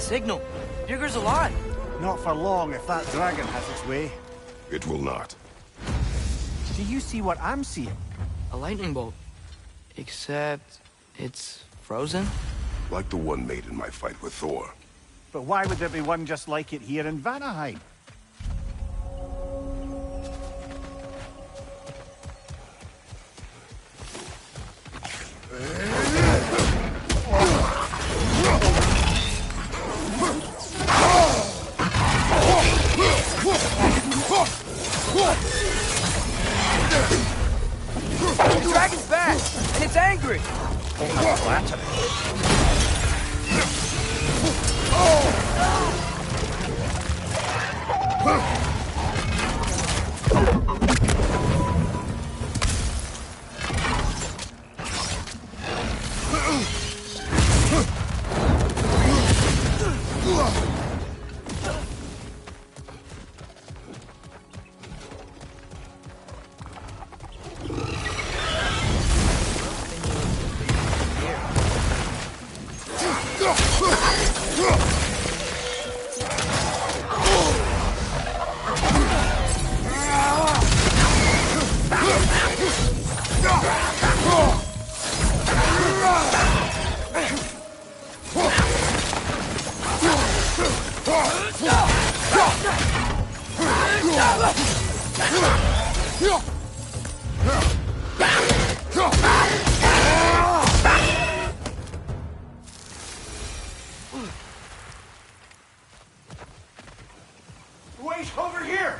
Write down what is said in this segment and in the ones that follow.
signal. Bugger's alive. Not for long if that dragon has its way. It will not. Do you see what I'm seeing? A lightning bolt. Except it's frozen? Like the one made in my fight with Thor. But why would there be one just like it here in Vanaheim? The dragon's back, and it's angry. How flattering. Wait, over here!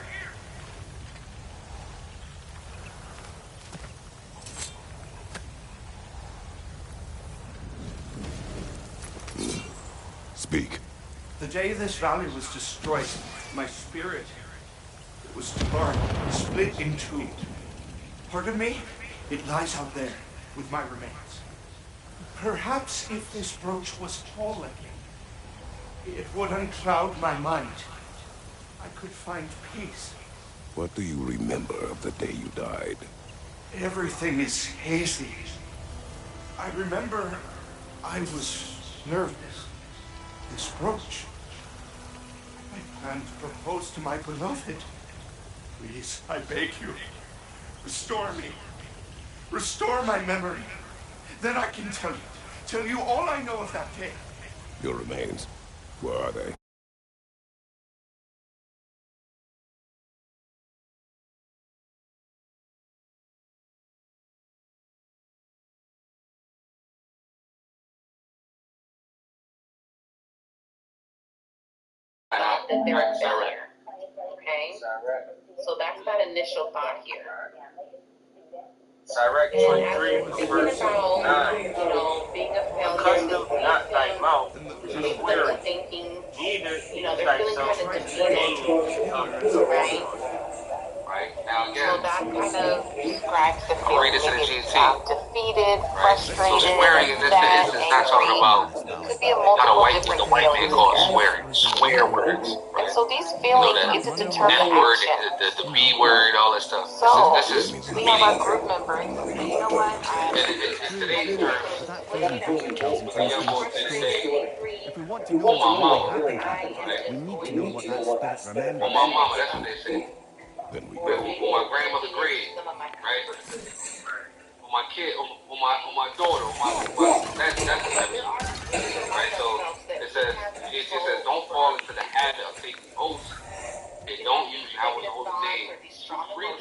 Speak. The day this valley was destroyed, my spirit was torn, split in two. Part of me, it lies out there with my remains. Perhaps if this brooch was tall again, it would uncloud my mind. I could find peace. What do you remember of the day you died? Everything is hazy. I remember I was nervous. This brooch. I planned to propose to my beloved. Please, I beg you, restore me. Restore my memory. Then I can tell you all I know of that day. Your remains. Where are they? That they're a failure. Okay? So that's that initial thought here. Direct And 23, as you're verse thinking about, 9. being a failure, Accustomed not thy mouth, things that you're thinking, neither they're feeling kind of defeated, right? Right, now So again, that kind of describes the I'll read feeling. this in the Maybe GT. defeated, So frustrated, swearing in this sad, instance is not talking about angry. Could be a how multiple what different the white man feelings. calls swearing. Swear words. And so these You know feelings that get to determine F word, action. the B word, all that stuff. So, This is we have our meaning. group members. You know what? In today's terms, That frozen brooch tells him a young boy something. can say, If we want to know "Oh what my really mama," happened, right? we need to know what that spirit "Oh remembers. my mama," that's what they say. Then we On go. my grandmother grave, right? On my kid, on my daughter, that's the type of shit, right? So it says don't fall into the habit of taking oaths and don't use Yahweh's holy name freely.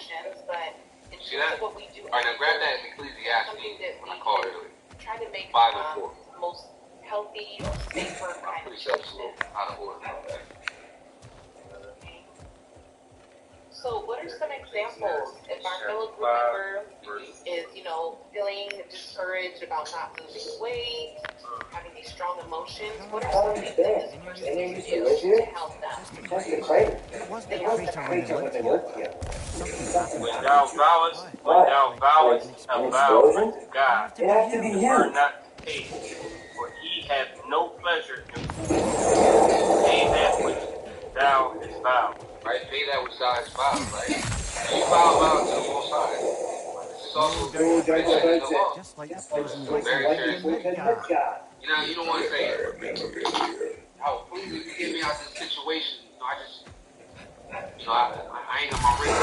See that? All right, now grab that in Ecclesiastes when I called it earlier. Try to make 5 and 4. most healthy or safer I'm kind pretty of sure it's choices. out of order. So what are some examples if our fellow group member is, feeling discouraged about not losing weight, having these strong emotions? What are some things that this person can do to help them? It was the crater when they lived here. Something happened When to thou it. vowest, a vow unto God, were not to pay, for he hath no pleasure in pay that which thou hast vowed. Right, pay that which thou hast vowed, right? You vow to the Most High. This is also mentioned in the law. Just like the frozen Very lightning serious. in Midgard. You don't want to say, will please get me out of this situation. I ain't got my ring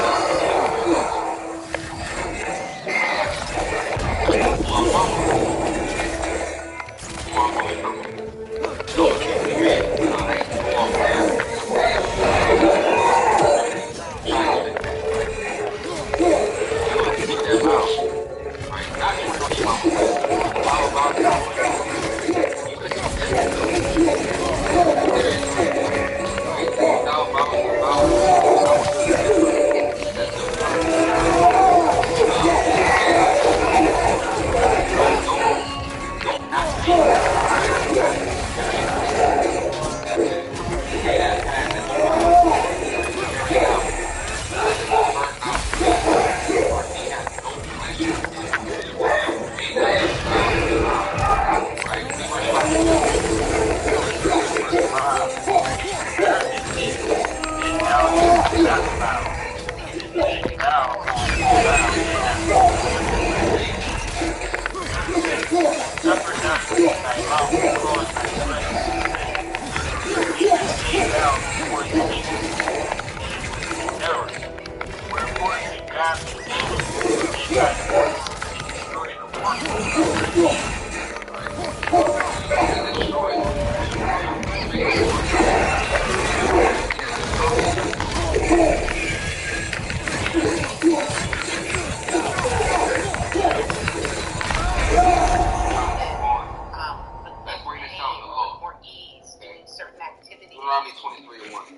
Deuteronomy 23:1.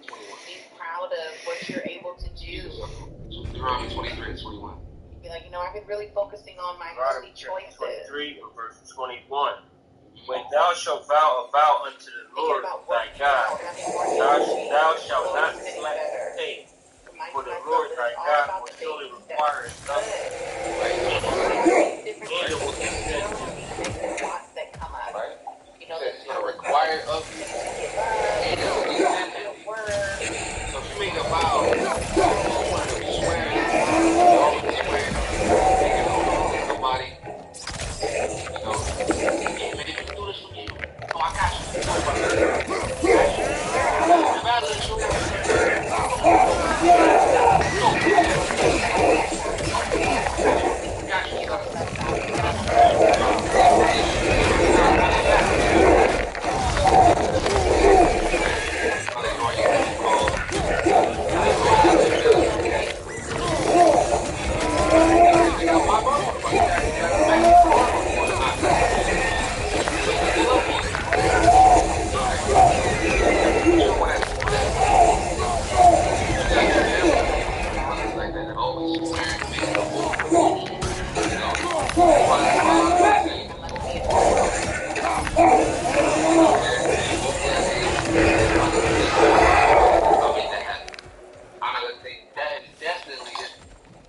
Being proud of what you're able to do. Deuteronomy 23:21. Be like, I've been really focusing on my healthy choices. 23 and verse 21. When thou shalt vow a vow unto the Lord thy God, thou shalt not slack the pay, for the Lord thy God will surely require something. And it will be said that come up. Right? It's going to require of you. And it will be said to you. So if you make a vow, you swear, you always swear, nobody, hey man, you can do this for me. Oh, I got you.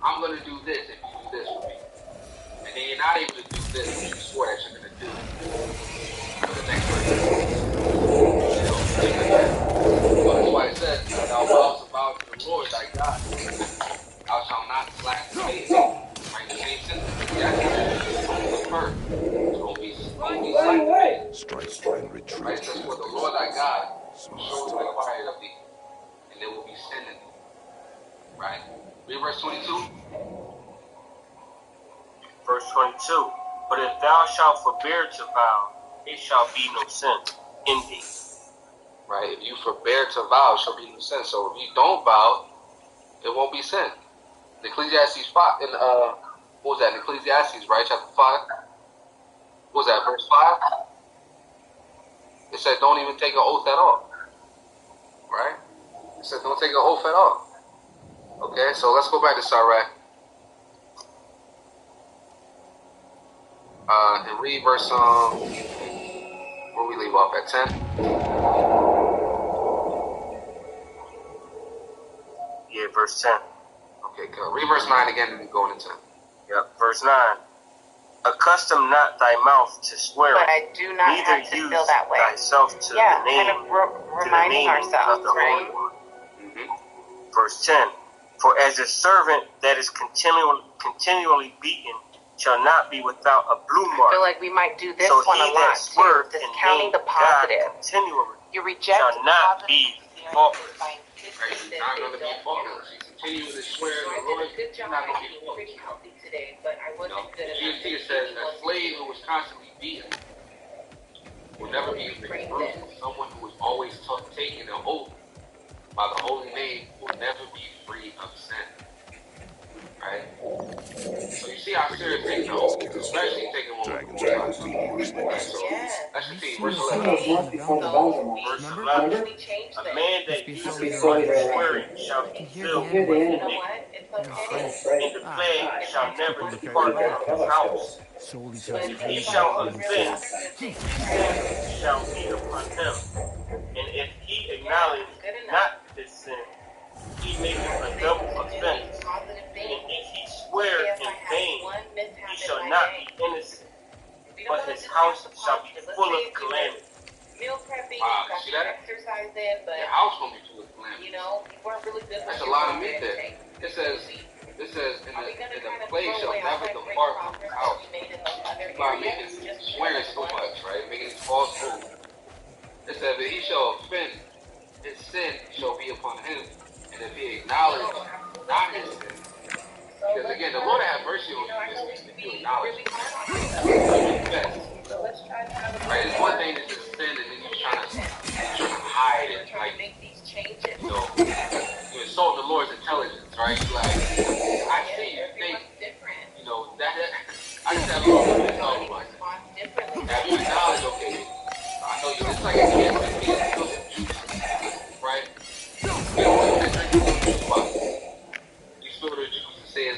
I'm going to do this if you do this for me. And then you're not able to do this, which you swore that you're going to do for the next person. Well, that's why it says, thou vowest a vow to the Lord thy God. Thou shalt not slack the faith. Right? The same sentence. Yeah. First. It's going to be slack the faith. Strike and retreat. Right? It says, for the Lord thy God shall require of thee, and there will be sin in thee. Right? Read verse 22. Verse 22. But if thou shalt forbear to vow, it shall be no sin in thee. Right? If you forbear to vow, it shall be no sin. So if you don't vow, it won't be sin. In Ecclesiastes 5, what was that? In Ecclesiastes, right? Chapter 5. What was that? Verse 5? It said don't even take an oath at all. Right? It said don't take an oath at all. Okay, so let's go back to Sirach. And read verse, where we leave off at 10. Yeah, verse 10. Okay, good. Read verse 9 again and then go into 10. Yep, verse 9. Accustom not thy mouth to swear, but I do not neither have to use feel that way. thyself to the name, kind of reminding ourselves, of the right? Holy One. Verse 10. For as a servant that is continually beaten shall not be without a blue I mark. feel like we might do this So one he a that lot swerved too. and Discounting named the positive. God continually You reject shall not positive be experiences faultless. by Right? insisting You're that not they going to be don't faultless. count. You continue to swear So in I the did Lord, a good you're job not at going to be eating faultless. pretty healthy today, but I You know, wasn't good the enough. GST says a slave who was constantly beaten will never be free. Someone who is always taking an oath by the holy name will never be free of sin. Right? So you see how serious taking an oath, especially taking one with the Most High. Right? So let's continue. Verse 11. Verse 11. A man that uses much swearing shall be filled with iniquity, and the plague shall never depart from his house. Solely to If his he pleasure shall and offend, himself. sin shall be upon him. And if he acknowledge not his sin, he maketh a double offense. And if he swear in vain, he shall not be innocent, but his house shall be full of calamity. Meal prepping, Wow, got see your that? exercise in, but Your house gonna be full of calamity. you know, you weren't really good with That's a your lot of water meat there. intake. It says, in Are we gonna the kind of plague throw shall away all never that great depart from progress his house. that we made in those other By areas? making Just swearing so much, right? Making these false oaths. It says that he shall offend, his sin shall be upon him, and if he acknowledge not his sin, because again, the Lord have mercy on you if you acknowledge it. You best. Right? It's one thing to just sin and then you're trying to hide it, like, you know, you're insulting the Lord's intelligence, right? You're like, I see you think, you know, that I just have a little bit of talk about it. Have you acknowledged, okay, I know you, it's like a kid when he spills some juice, right? You don't want to drink the juice box. You spill the juice and says,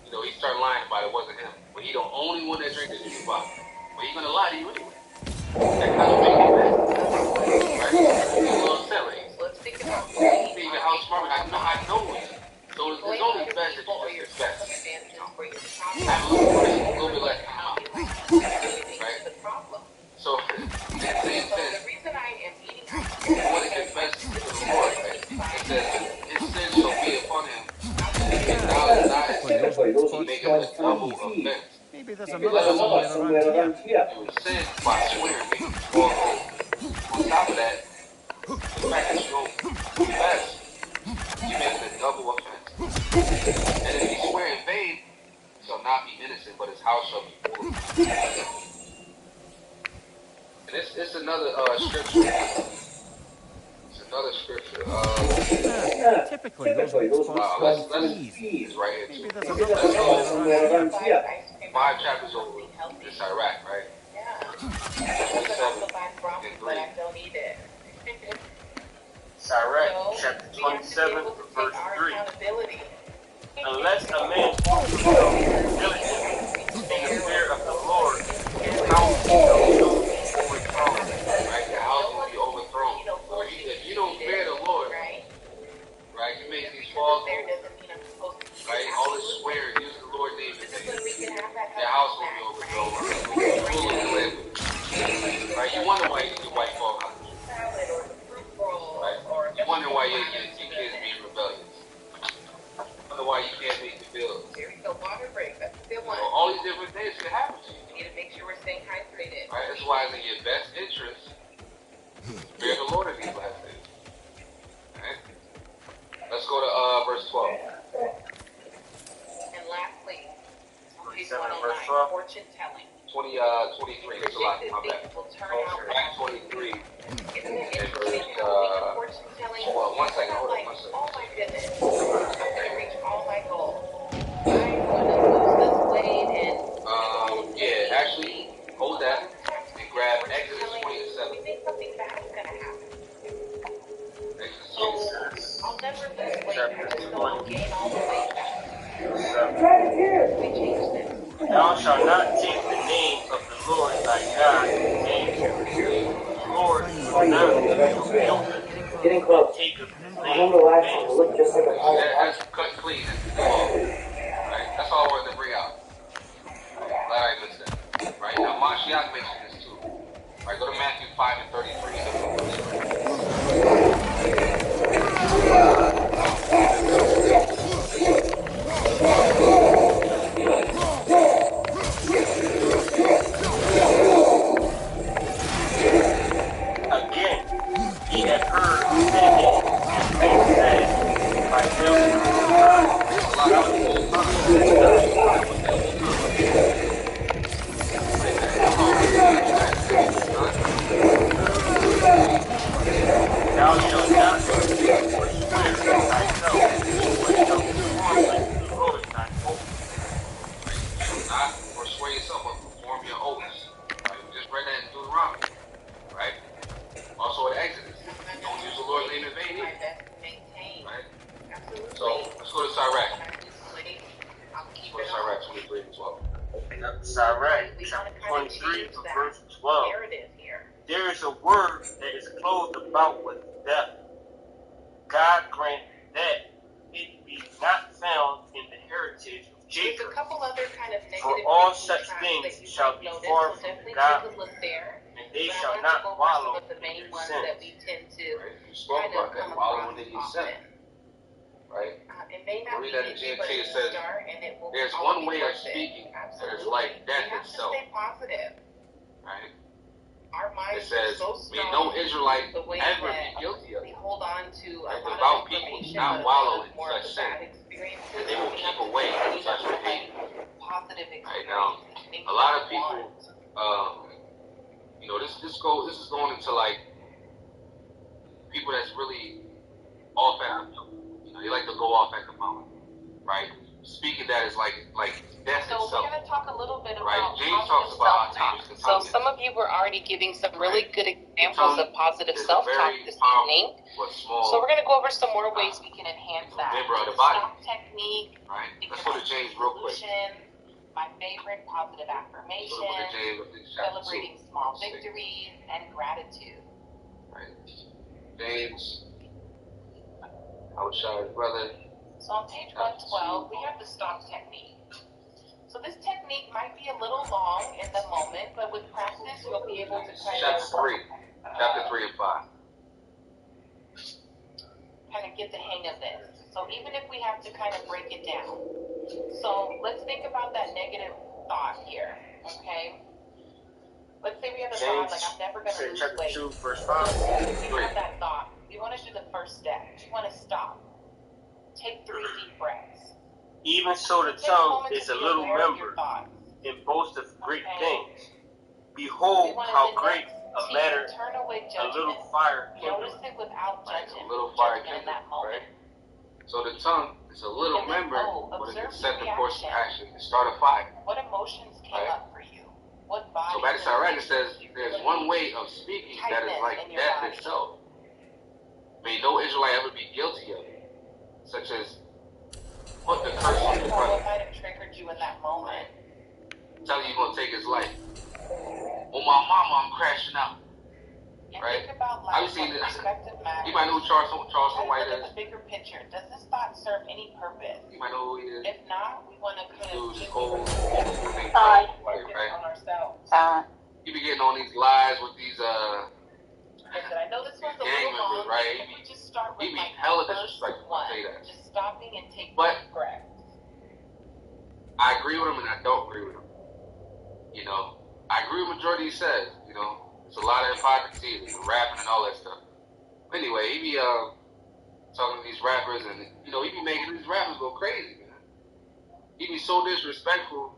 you know, he started lying about it wasn't him. But he the only one that drinks the juice box. But he's gonna lie to you anyway. That kind of make him mad. Right? He's a little silly. Being a house smart, I know it. So it's only best that you just confess. Have a little bit less time. Right? So, it's the same thing. You want to confess to the Lord, right? It says, his sin shall be upon him. Acknowledge not his sin, make him a double offense. Maybe there's another somewhere around here. You would sin by swearing, making false oaths. On top of that, the fact that you don't confess, you make it a double offense. And if he swear in vain, he shall not be innocent, but his house shall be full of calamity. And it's another scripture. It's another scripture. Typically, those let's fees. is right here Maybe too. there's Let's go somewhere around here. 5 chapters over. It's Iraq, right? 27 and 3. Sirach, chapter 27, verse 3. Unless a man walk diligently in the fear of the Lord, his house shall be overthrown. Right? The house will be overthrown. So if you don't fear the Lord, right? You make these false oaths, right? All this swearing, use the Lord's name in vain. Your house will be overthrown. Full of calamity. Right? You wonder why your wife fall out. Right? You wonder why your kids being rebellious. You wonder why you can't make the bills. All these different things can happen to you. We need to make sure we're staying hydrated. Right? That's why it's in your best interest to fear the Lord in these last days. Right? Let's go to verse 12. And lastly, page 27, 109, verse 12. fortune telling. 23. That's a lot. My bad. Will turn out Right, 23. Isn't it And interesting verse, how being a fortune telling? hold on, one second, hold on, Like, one second. oh my goodness, I'm gonna reach all my goals. I'm gonna lose this weight and yeah, actually, hold that and grab Exodus 27. we think something bad is gonna happen. Exodus So 27. I'll never lose weight. I just know I'll gain all the weight back. We changed it. Thou shalt not take the name of the Lord thy God in vain. The Lord will not be your children. Getting close. Take of his name Remember last time, in it vain. looked just like a pile of That's cut clean. That's the law. Right? That's all I wanted to bring out. Glad I missed that. Right? Now, Mashiach mentioned this too. Right? Go to Matthew 5 and 33. love. narrative here. There is a word that is closed about with death. God grant that it be not found in the heritage of There's Jacob. a couple other kind of negative For all thinking such traps things that you shall might be notice, far so from definitely God, take a look there. and they But I shall wanted to not go over some wallow of the in main their ones sins. that we tend to Right? You spoke kind about of that. come Wallowing across in your often. sin. Right? It may not Read be that in easy, but GNT. It it's a says, start, and it will there's always one be way of worth it. speaking that is Absolutely. like We death have to itself. stay positive. Right? Our It minds says, are so may strong. no Israelite The way ever be that guilty of we it. hold on to a Right? lot Devout of people information, not but a wallow lot in of more of such the bad sin, experiences. and they will We keep have to away start from leaning such on, like, behavior. positive Right now, experiences, things a lot that of we people, want. you know, this is going into like people that's really off at the, you know, they like to go off at the moment, right? Speaking that is like death So itself. we're going to talk a little bit Right. about James talks positive about self-talk. James So some of you were already giving some really good examples of positive is a self-talk very this powerful evening. but small. So we're going to go over some more ways we can enhance that. member of the body. Stop technique. Right. Think Let's go to about James real quick. solution, my favorite, positive So affirmation, look at James, I think, chapter celebrating 2, small 6. victories, and gratitude. Right. James, I would shout his brother. So on page 112, we have the stop technique. So this technique might be a little long in the moment, but with practice, you'll be able to Chapter 3 and 5. kind of get the hang of this. So even if we have to kind of break it down. So let's think about that negative thought here, okay? Let's say we have a thought like, I'm never going to lose chapter weight. 2, verse So 5. if we have that thought, we want to do the first step. We want to stop. Take 3 deep breaths. Even so the Take a tongue moment is to a be little aware of your member, thoughts. and boasts of great Okay. things. We Behold, want how to great next a to matter turn away a judgment. little fire Notice kindleth. it without Right. judgment. A little fire Judgment in kindleth, that moment. right? So the tongue is a little And then, member, but it can set the course of action and start a fire. What emotions came Right. up for you? What body? So back to Sirach, it says, there's one way of speaking that is like in your death body. itself. May no Israelite ever be guilty of it, such as put the curse on your What brother, might have triggered you in that moment? telling you you're going to take his life. Oh, my mama, I'm crashing out. And Right. think about I've life seen when it. perspective matters. You might know who Charleston Try to White look is. at the bigger picture. Does this thought serve any purpose? You might know who he is. If not, we want to kind of Dude, keep old, focus right? on ourselves. You be getting on these lies with these Like I said, I know this one's a gang little long, members, right? but if we just start He with be like hella the first disrespectful, one, I'll say that. just stopping and taking But- a breath. I agree with him and I don't agree with him. You know, I agree with majority he says. You know, it's a lot of hypocrisy, and rapping and all that stuff. But anyway, he be talking to these rappers, and you know, he be making these rappers go crazy, man. He be so disrespectful.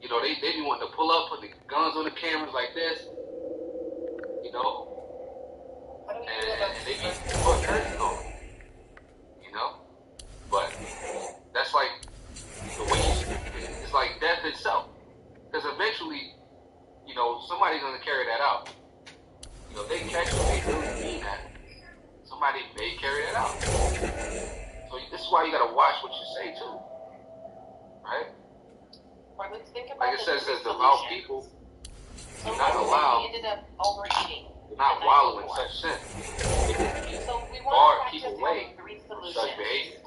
You know, they be wanting to pull up, put the guns on the cameras like this. You know, How do we and, feel about and they be this? putting curses on him. You know, but that's like the way it's like death itself. Because eventually, you know, somebody's gonna carry that out. You know, if they catch what they really mean that, somebody may carry that out. So this is why you gotta watch what you say too, right? Or let's think about Like it the says, three devout solutions. people So do not let's say allow, we ended up overeating. do not the night wallow in before. such sin, So we or want to keep practice away having 3 from solutions. such behavior.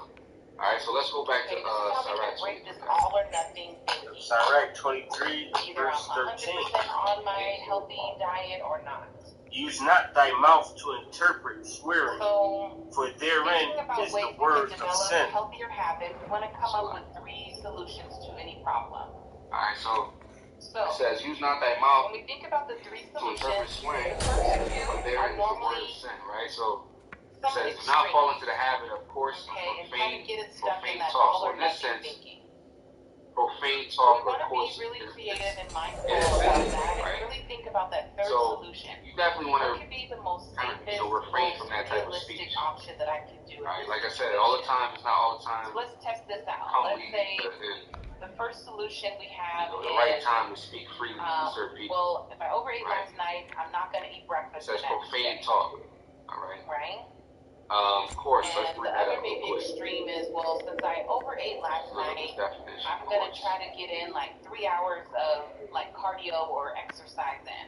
All right, so let's go back Okay, to this is how we Sirach can break 20. this all or nothing thinking. Sirach 23, Either verse I'm 13. 100% on my healthy diet or not. Use not thy mouth to interpret swearing, So for therein thinking about is ways the we word can of develop sin. healthier habits, we want to come up with 3 solutions to any problem. All right, so So it says, use not thy mouth when we think about the 3 to interpret solutions, swearing, the first 2 but are therein is the word of normally sin, right? So it some says, do not fall extreme. into the habit of coarse, Okay, and kind of profane, get it stuck in profane that talk. all So or in this nothing sense, thinking. profane So talk we or want to be coarse really is creative and mindful it is about sin, that, right? and really think about that third So solution. you definitely want What to, could be the most kind of, safest, refrain most from that type of realistic speech. option that I can do in Right? this Like I said, situation? all the time is not all the time. So let's test this out. Come Let's say the the first solution we have the right is, time to speak freely to certain people. well, if I overate Right. last night, I'm not going to eat It breakfast says the next profane day. talk. All right. Right? Of course, let's And the bring that other up real maybe quick. extreme is, well, since I overate last Look at this night, definition. I'm going to try to get in like 3 hours of like cardio or exercise in.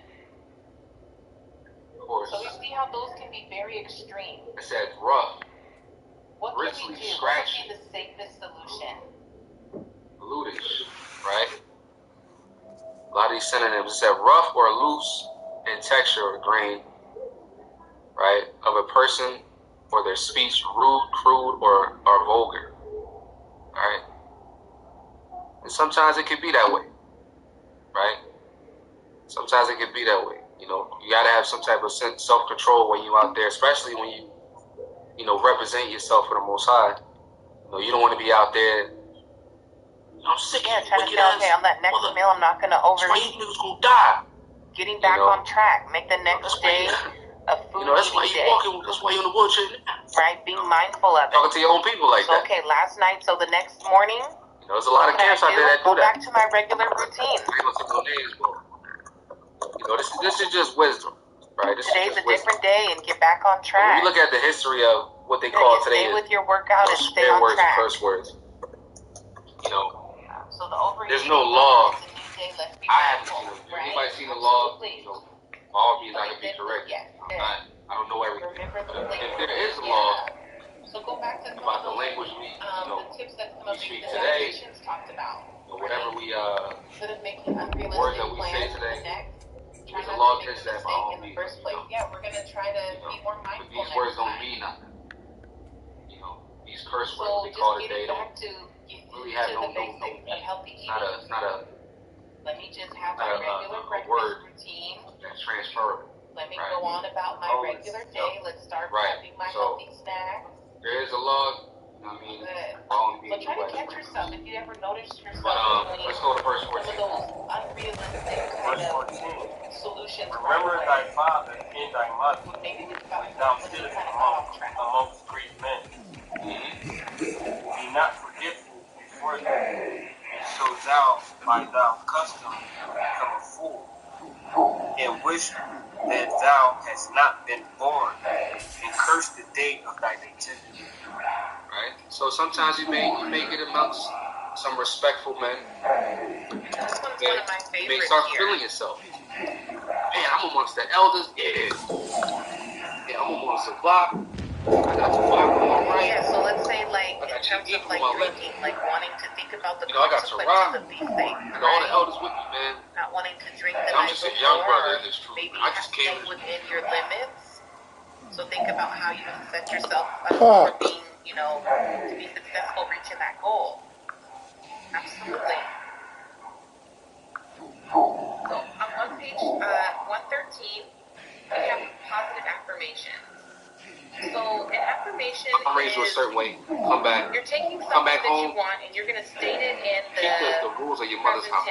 how those can be very extreme. It says rough, What can bristly, we do? What scratchy, would be the safest solution? lutish, right? A lot of these synonyms. It said rough or loose in texture or grain, right? Of a person or their speech, rude, crude, or vulgar, right? And sometimes it can be that way, right? Sometimes it can be that way. You know, you gotta have some type of self-control when you're out there, especially when you know, represent yourself for the Most High. You know, you don't want to be out there. I'm sick of trying to say, okay, on that next meal, I'm not gonna overeat. You niggas gonna die. Getting back on track, make the next day a food that's why you day. walking. That's why you on the bullshit. Right, being mindful of it. Talking to your own people like that. Okay, last night, so the next morning. You know, there's a lot of camps out there that do that. Go back to my regular routine. I ain't gonna take no names, but you know, this is just wisdom, right? Today's a different day, and get back on track. When you look at the history of what they call today, stay with your workout and stay on words track. And curse words. You know, so the overeating, there's no law. I haven't seen it. Right? Anybody seen the law? You know, all means I can be correct. I don't know everything. If there is a law so go back to about the language we, the tips that some of speak these today, talked about. or whatever we instead of making unrealistic words that we say today, there's a law against that by all means. Yeah, we're gonna try to be more mindful. But these words don't mean nothing. You know, these curse words we call today don't really have no meaning. It's not a let me just have my regular breakfast routine. That's transferable. Let me go on about my regular day. Let's start having my healthy snacks. There is a law. I mean, so try to catch yourself if you ever notice yourself. Let's go to verse 14. Some of those unrealistic kind of solutions. Remember thy father and thy mother. Maybe Thou sittest amongst great men. Be not forgetful before them, and so thou by thy custom become a fool, and wish that thou hast not been born, and curse the day of thy nativity. Right? So sometimes you may get amongst some respectful men. This one's one of my favorites. You may start feeling yourself. Man, I'm amongst the elders. Yeah, I'm amongst the block. I got the block on my right. Yeah, so let's say like in terms of like drinking, like wanting to think about the consequences of these things. And all the elders with me, man. Not wanting to drink the I'm night just a young brother in before. this truth. Maybe I just stay came within your limits. So think about how you can set yourself up for being, you know, to be successful reaching that goal. Absolutely. So on page 113, we have positive affirmations. So an affirmation I'm raised a certain way. Come back. You're taking something Come back that home. you want and you're going to state it in Keep the rules of your mother's house.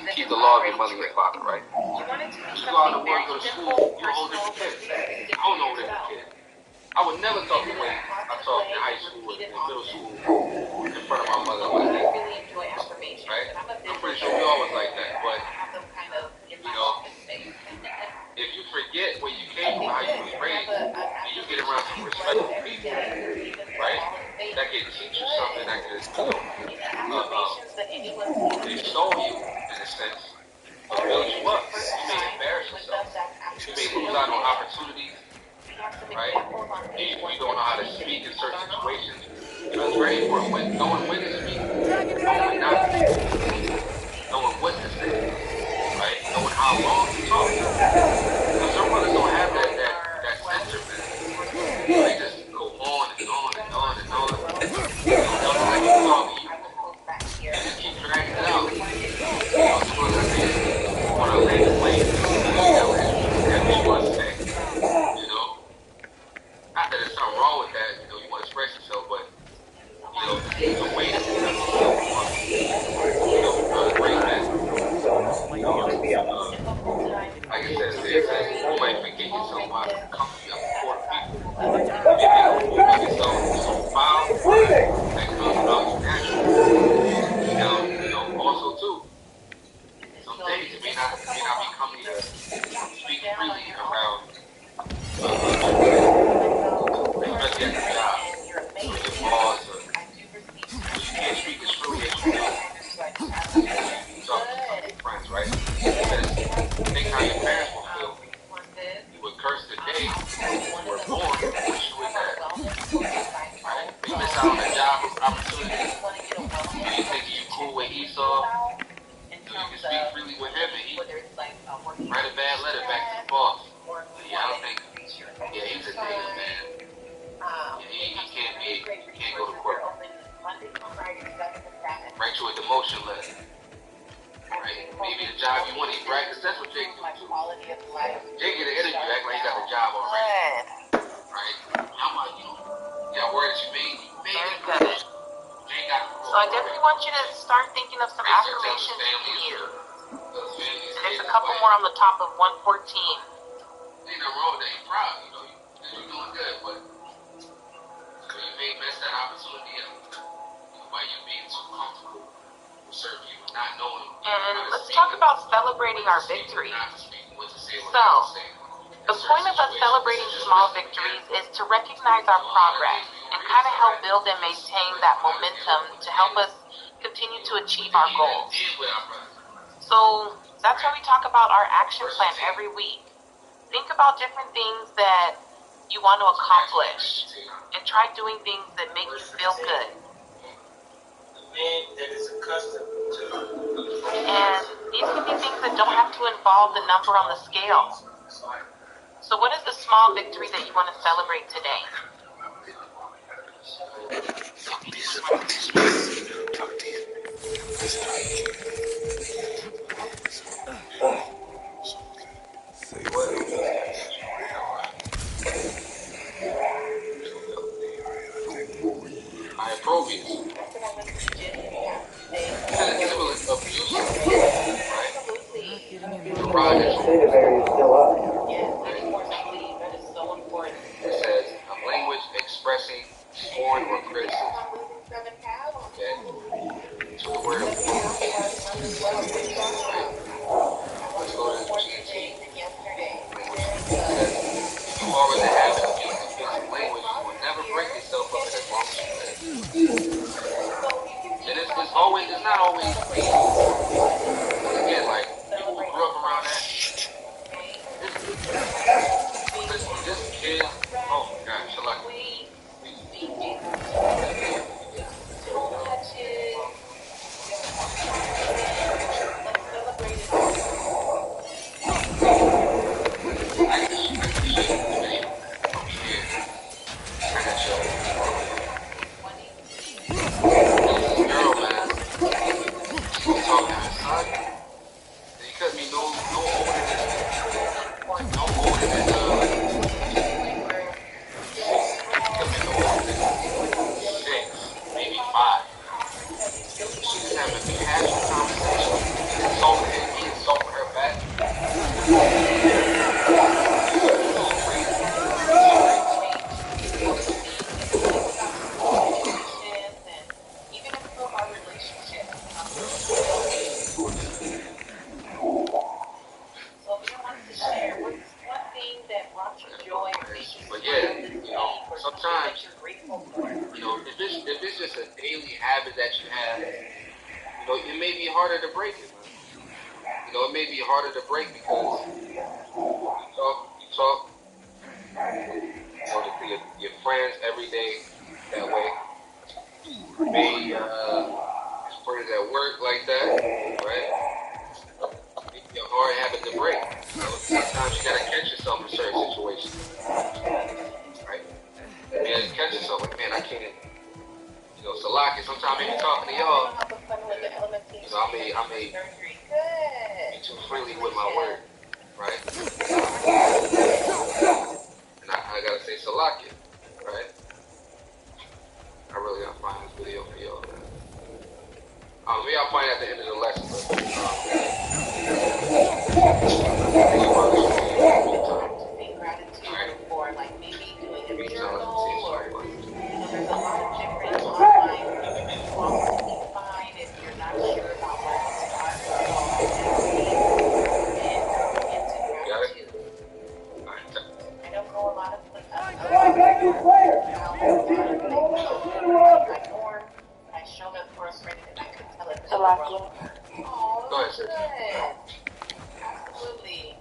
You keep the the law of your mother and your father, right? You want it to be You go out something to work, very go to simple, school, you're a whole personal, different but kid. realistic I don't know to what yourself. kid. I would never talk the way I talked in high school and middle school in front of my mother like I that. really enjoy affirmations. Right? And I'm pretty sure we always like that, but I have them kind of in my you know, office space. if you forget where you came from, how you was raised, and you get around some respectful people, right? That can teach you something that can, they show you, in a sense, to build you up. You may embarrass yourself. You may lose out on opportunities, right? You don't know how to speak in certain situations. You know, it's very important knowing when to speak, knowing not to speak, knowing what to say, right? Knowing how long to talk. Because some brothers don't have that censor, man. They just go on and on and on and on. You know, they'll let you talk to you. And just keep dragging it out. You know, some brothers say, want to lay the blame. That's what you want to say. You know? Not that there's something wrong with that. You know, you want to express yourself, but, you know, there's a way to express yourself. Jay get an interview, act like he got a job already. Right? I'm like, yeah, word that you made it. Jay got a So I definitely want you to start thinking of some affirmations for you. There's a couple more on the top of 114. Ain't nothing wrong with that. You're proud, you're doing good, but you may miss that opportunity by you being too comfortable with certain people, not knowing. And let's talk about celebrating our victories. So, the point of us celebrating small victories is to recognize our progress and kind of help build and maintain that momentum to help us continue to achieve our goals. So, that's why we talk about our action plan every week. Think about different things that you want to accomplish and try doing things that make you feel good. Man that is accustomed to. And these can be things that don't have to involve the number on the scale. So what is the small victory that you want to celebrate today? I approve it. Because it was abusive, right? The rod is still up. Yes, unfortunately, that is so important. It says a language expressing scorn or criticism. Okay? So the word of let's go to GT. If you already have an abusive language, you will never break yourself up as long as you live. And it's not always easy. Again, like, people who grew up around that, this kid, oh my gosh, I like if it's just a daily habit that you have, it may be harder to break it. It may be harder to break because you talk to your friends every day that way. Maybe friends at work like that, right? It's a hard habit to break. So sometimes you gotta catch yourself in certain situations, right? You gotta catch yourself like, man, I can't. Salaki, sometimes I be talking to y'all, I may be too freely with my word, right? And I gotta say Salaki, right? I really gotta find this video for y'all, man. Maybe I'll find it at the end of the lesson, for like maybe doing a journal or there's a lot of different online blogs you can find if you're not sure about where to start. I don't know a lot of places. I showed up for a friend and I could tell it. Oh, go ahead, sis. Absolutely.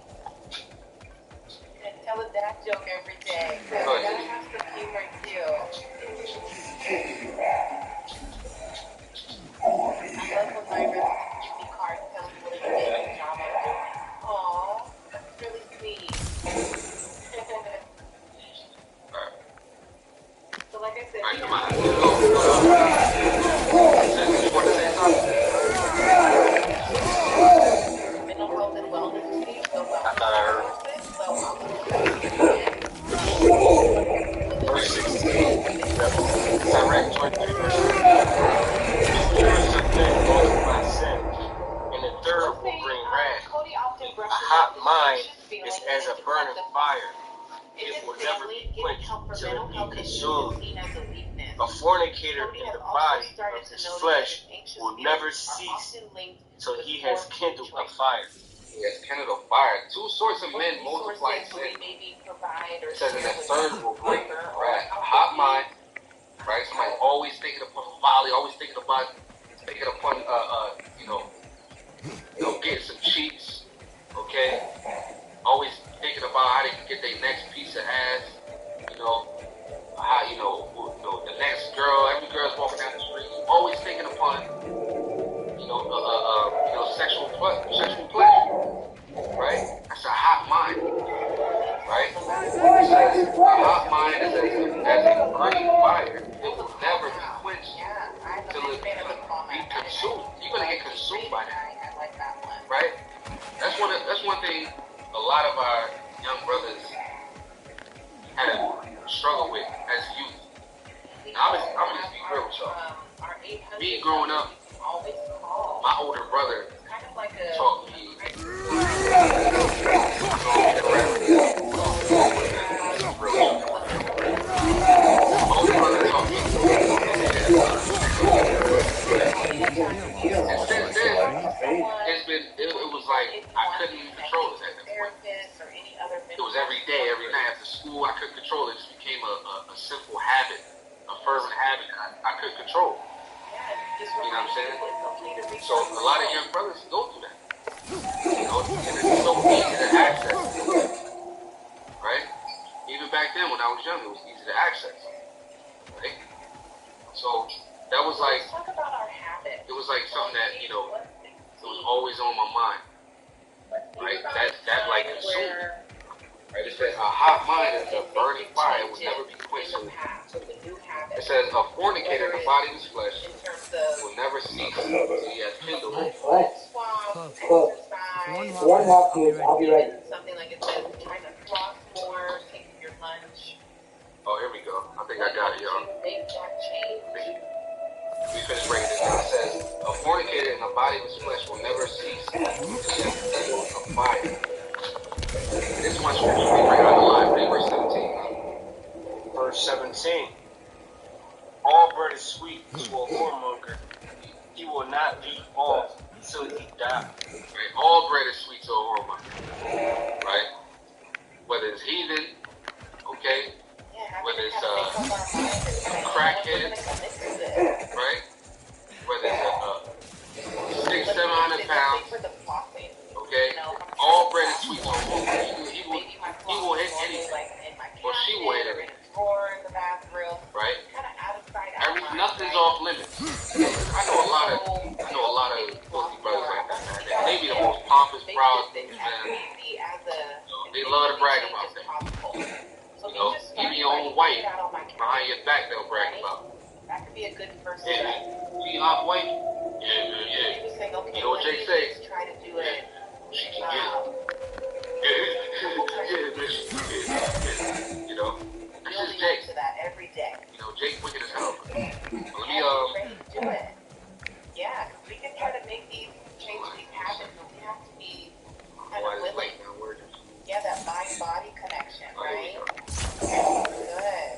Tell a dad joke every day. So you gotta have some humor too. I love when my recipe card tells me what a job I'm doing. Aww, that's really sweet. So like I said, all right, come on. You want to say something? mental health and wellness. I thought I heard. as a burning fire. It will never be quenched till it be consumed. A fornicator in the body of his flesh will never cease till he has kindled a fire. He has kindled a fire. Two sorts of men multiply sin. It says in the third will bring wrath, a hot mind, right? Somebody always thinking upon folly, always thinking upon getting some cheats, okay? Always thinking about how they can get their next piece of ass, the next girl. Every girl's walking down the street, always thinking upon, sexual pleasure, right? That's a hot mind, right? It says a hot mind is as a burning fire. It will never be quenched till it be consumed. You're gonna get consumed by that, right? That's one thing a lot of our young brothers have struggled with as youth. Now, I'm gonna just be real with y'all. Me growing up, my older brother taught me. And since then, it was like I couldn't even control it at that point. It was every day, every night after school, I couldn't control it. It just became a simple habit, a fervent habit I couldn't control. You know what I'm saying? So a lot of young brothers go through that. And it's so easy to access, right? Even back then when I was young, it was easy to access, right? So that was like, it was like something that, it was always on my mind, right? That like consumed me. Right? It says a hot mind is a burning fire. It will never be quenched. It says a fornicator in the body of his flesh will never cease till he has kindled it. One walk, please. I'll be ready. Something like it says, trying to floss more, taking your lunch. Oh, here we go. I think I got it, y'all. Make that change. We finished breaking this down. It says a fornicator in the body of his flesh will never cease till he has kindled a fire. This one scripture we bring out alive. Read verse 17. Verse 17. All bread is sweet to a whoremonger. He will not leave off until he die. Right? All bread is sweet to a whoremonger. Right? Whether it's heathen, okay? Whether it's a crackhead, right? Whether it's 600-700 pounds, okay? All bread is sweet to a whoremonger. He will hit anything, or she will hit anything. Right? Nothing's off limits. I know a lot of filthy brothers like that, man. They be the most pompous, proud things, man. They love to brag about that. Even your own wife behind your back, they'll brag about. That could be a good first step. See my wife? Yeah. You know what Jake says? Try to do it. She can get it. This is Jake. To that every day. Jake wicked as hell. Let me do it. Yeah, we can try to make these change these habits, but we have to be kind of willing. Yeah, that mind-body connection, right? Good.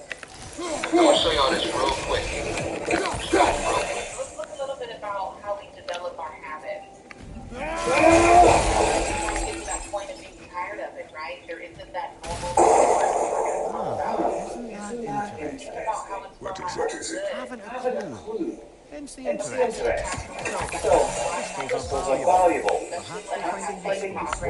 I'm gonna show y'all this real quick. Let's look a little bit about how we develop our habits. Get to that point of being tired of it, right? There isn't that normal. What is it? Haven't a clue. Hence the interest. So, crystals are valuable. Perhaps we find a use for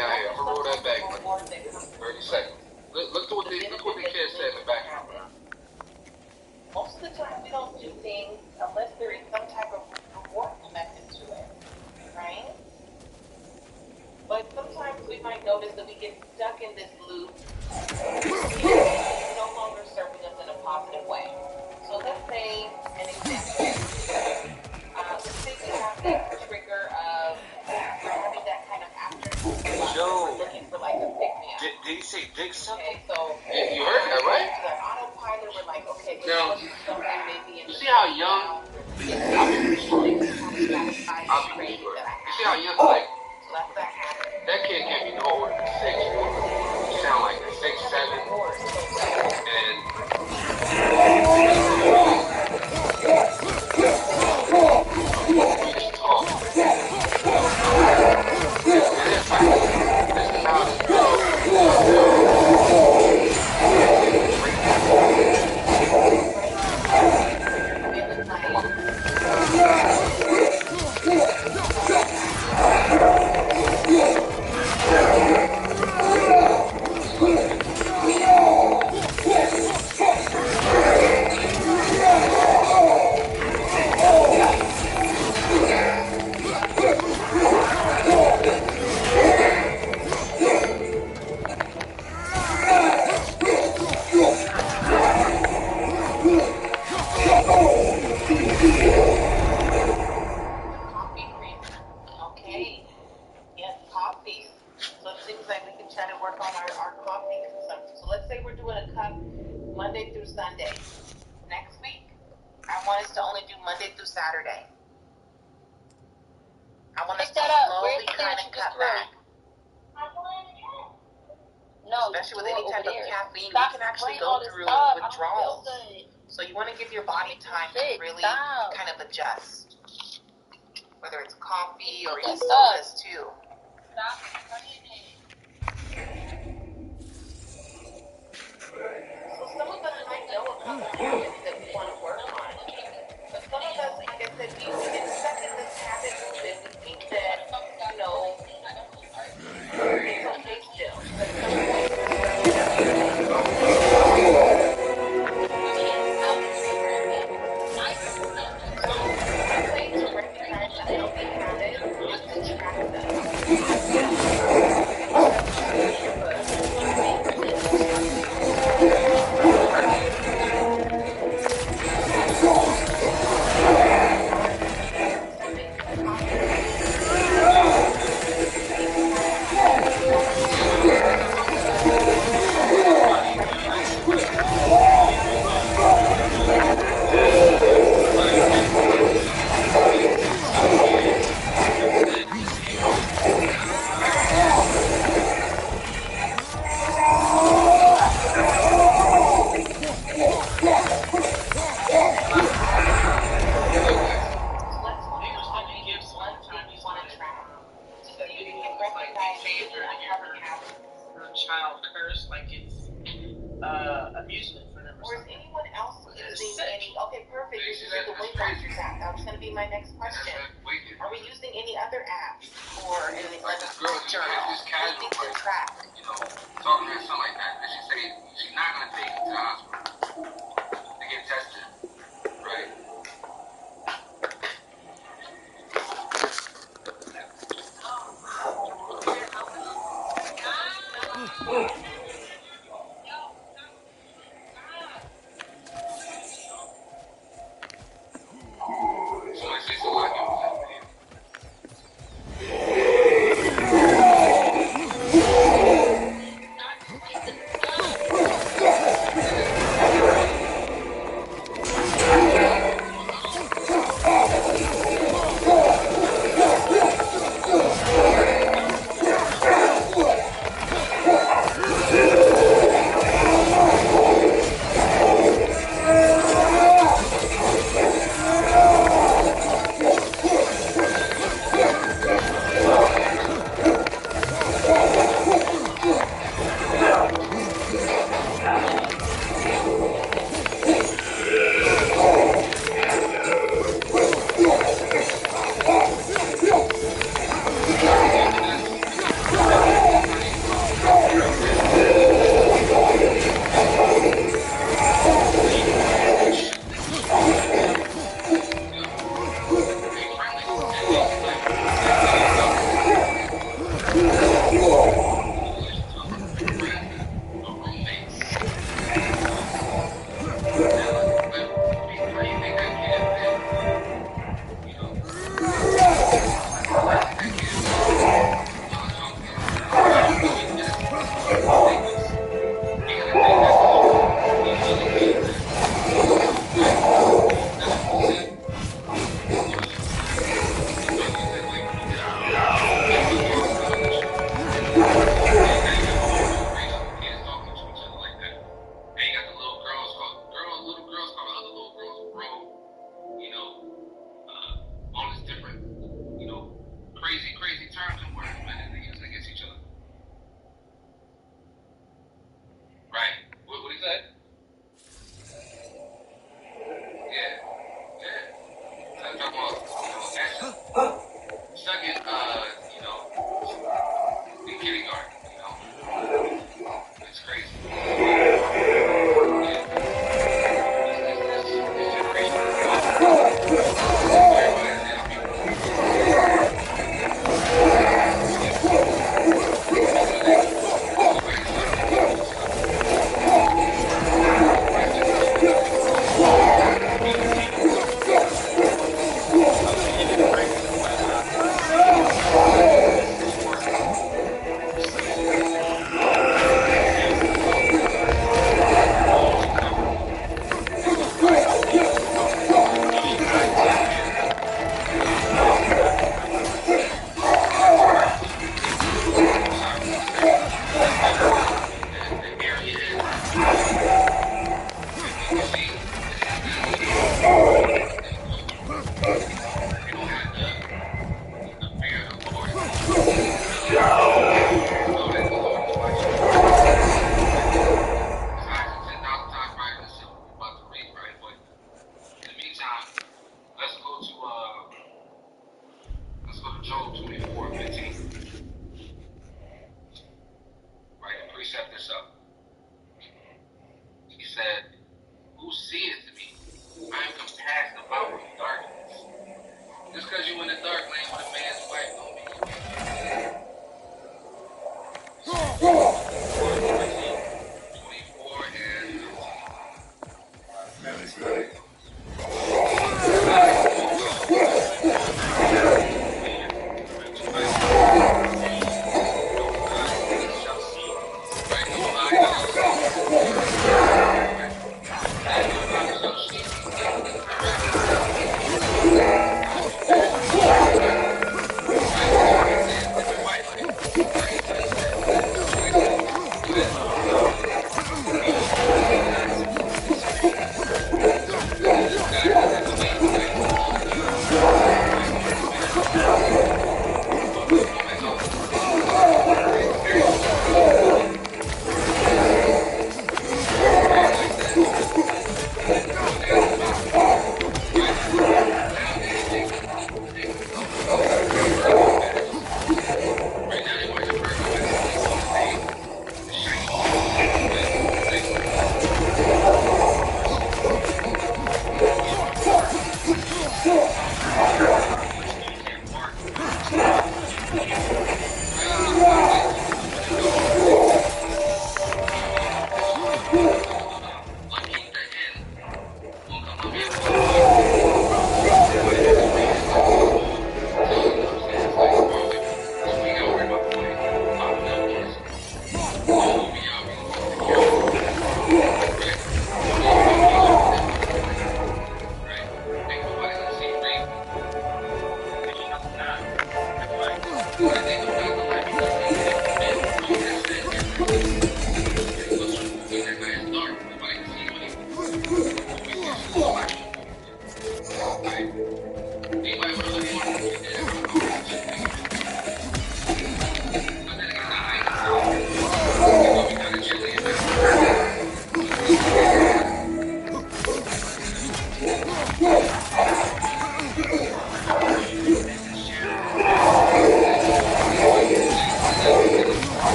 down here. I'm gonna roll that back like 30 seconds. Look to what the kids said in the background. Most of the time, we don't do things unless there is some type of reward connected to it, right? But sometimes we might notice that we get stuck in this loop and it's no longer serving us in a positive way. So let's say an example. Let's say we have that trigger of we're having that kind of afternoon rush. We're looking for like a pick-me-up. Did he say dig something? Okay, so You heard that, right? the autopilot, we're like, okay, Now, this is something maybe in you the see how young? You see how young, like, that kid can't be no older than 6. You sound like 6, 7. Monday through Sunday. Next week, I want us to only do Monday through Saturday. I want us to slowly kind of cut back. No, especially with any type of caffeine, you can actually go through withdrawals. So you want to give your body time to really kind of adjust. Whether it's coffee or even sodas too. So some of us might know a couple habits that we want to work on. But some of us, like I said, we get stuck in this habit movement. We think that, you know, it's okay still. But so one way to recognize a healthy habit is to track them. Amusement for them. Or is anyone else using any? Okay, perfect. This is the Weight Watchers app. That was going to be my next question. Are we using any other apps or anything like a journal? Anything to track? You know, talking to her son like that, and she say she's not gonna take him to the hospital to get tested, right? Kids talking to each other like that. And you got the little girls calling other little girls bro. You know, all this different, you know, crazy terms and words, man, that they use against each other. Right. What he said? Yeah. So I'm talking about, you know, action. Stuck in, you know, in kindergarten, you know. It's crazy. Yeah. This generation is gone. Everybody has their people. Let's go to Job 24:15. Right, and precept this up. He said, "Who seeth me? I am compassed about with darkness." Just because you in the dark lane with a man's wife don't mean you can't get it. 24 and 13.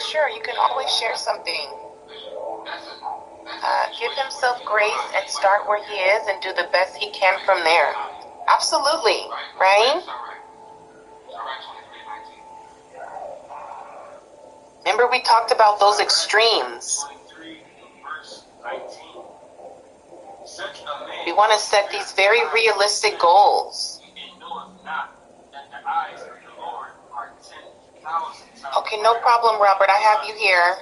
sure. You can always share something. Give himself grace and start where he is and do the best he can from there. Absolutely. Right? Remember we talked about those extremes. We want to set these very realistic goals. Okay, no problem, Robert. I have you here.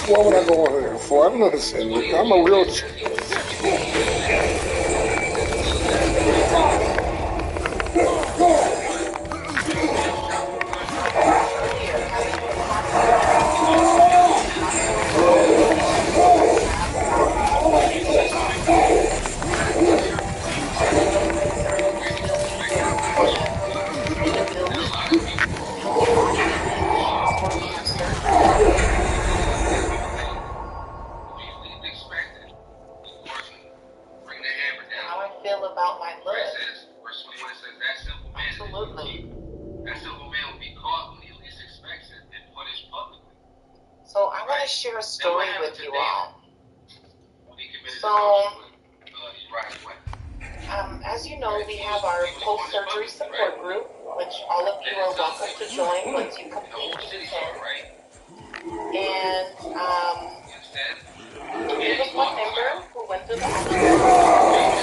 What would I go over there for? I'm not a sin. I'm a real. So, as you know, we have our post-surgery support group, which all of you are welcome to join once you complete Pt10. And there was one member who went through the accident.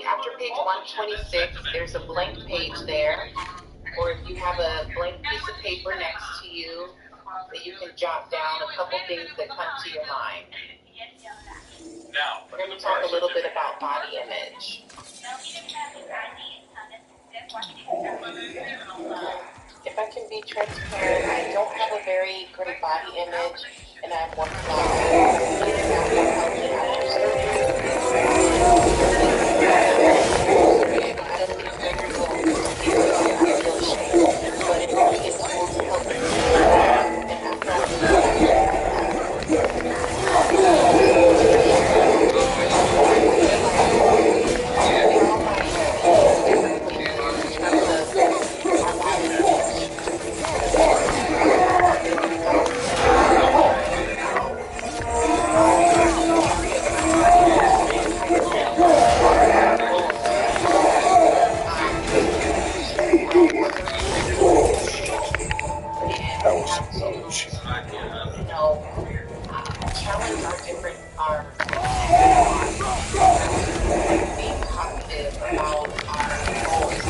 After page 126, there's a blank page there, or if you have a blank piece of paper next to you that you can jot down a couple things that come to your mind. we're going to talk a little bit about body image. If I can be transparent, I don't have a very great body image, and I'm working on getting out more healthy after surgery. I don't think surgery will feel shame, but it really is tools to help me. And after all challenge our different being cognitive about our goals.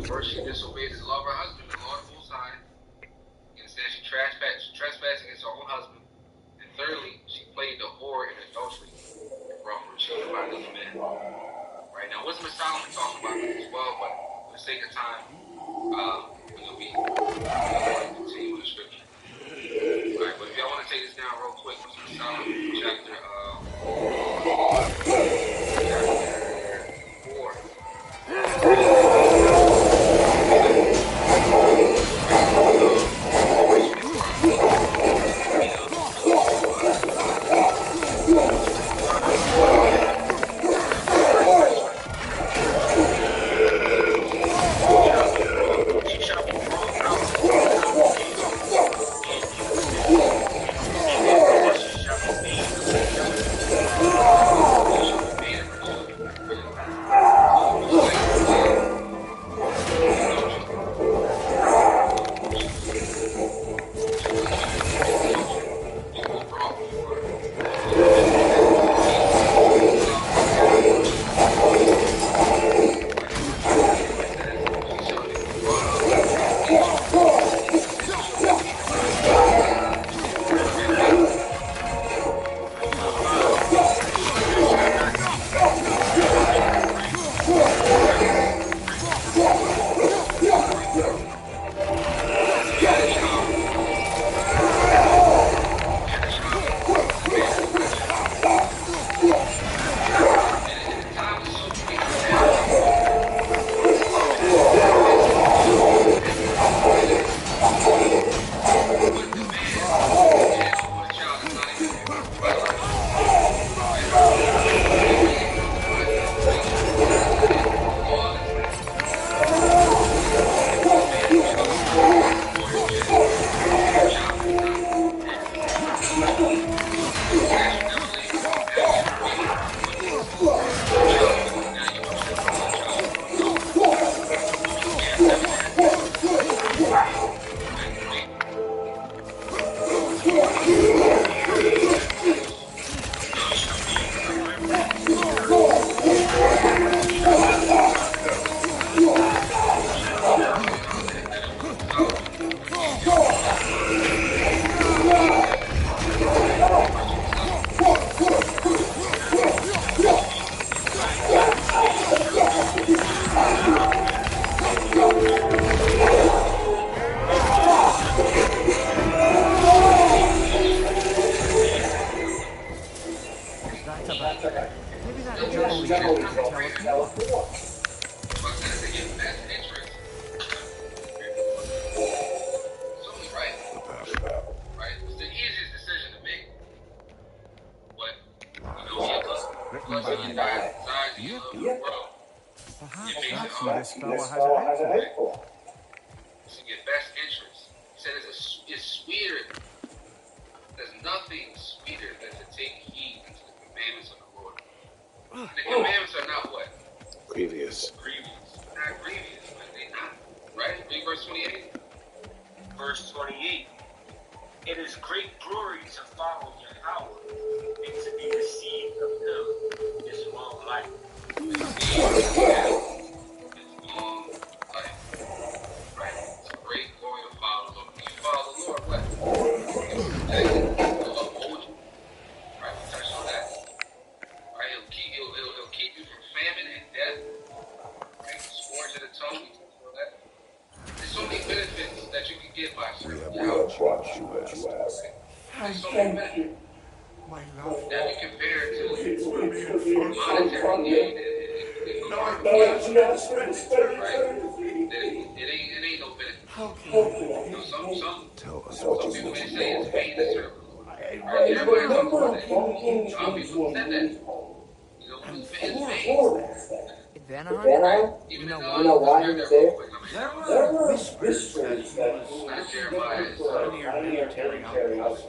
First, she disobeyed the law of her husband, the Lord Most High. Instead, she trespassed against her own husband. And thirdly, she played the whore in adultery and brought forth children by another man. Right now, Wisdom of Solomon talks about this as well, but for the sake of time, we'll continue with the scripture. Alright, but if y'all want to take this down real quick, Wisdom of Solomon, chapter 4. Tell us more. So I said, in your best interest, it's only right. Right? It's the easiest decision to make. But, you know, you look, plus you guys' size, you look the world. Perhaps You make that's it what hard. this fellow has a head for. It's in your best interest. He said it's sweeter. There's nothing sweeter than to take heed to the commandments of the Lord. And the commandments are not what? Grievous. Not grievous, but they're not. Right? Read verse 28. Verse 28. It is great glory to follow Yahweh and to be received of him is long life. It's long life. Right? It's a great glory to follow the Lord. When you follow the Lord, what? He'll protect you. He'll uphold you. Right? We touched on that. Right? He'll keep you from famine and death. Right? Scourge of the tongue. We touched on that. There's so many benefits that you can get by serving Yahweh. There's so many benefits that you compare to monetary gain and right? It ain't no benefit. You know, some people may say it's vain to serve the Lord. Right? Jeremiah talks about that. Some people said that. You know, it's vain. Vanaheim? Right? Even You in know why the he was scripture, there? real quick, There were whispers that he was not Jeremiah, it's near military outpost.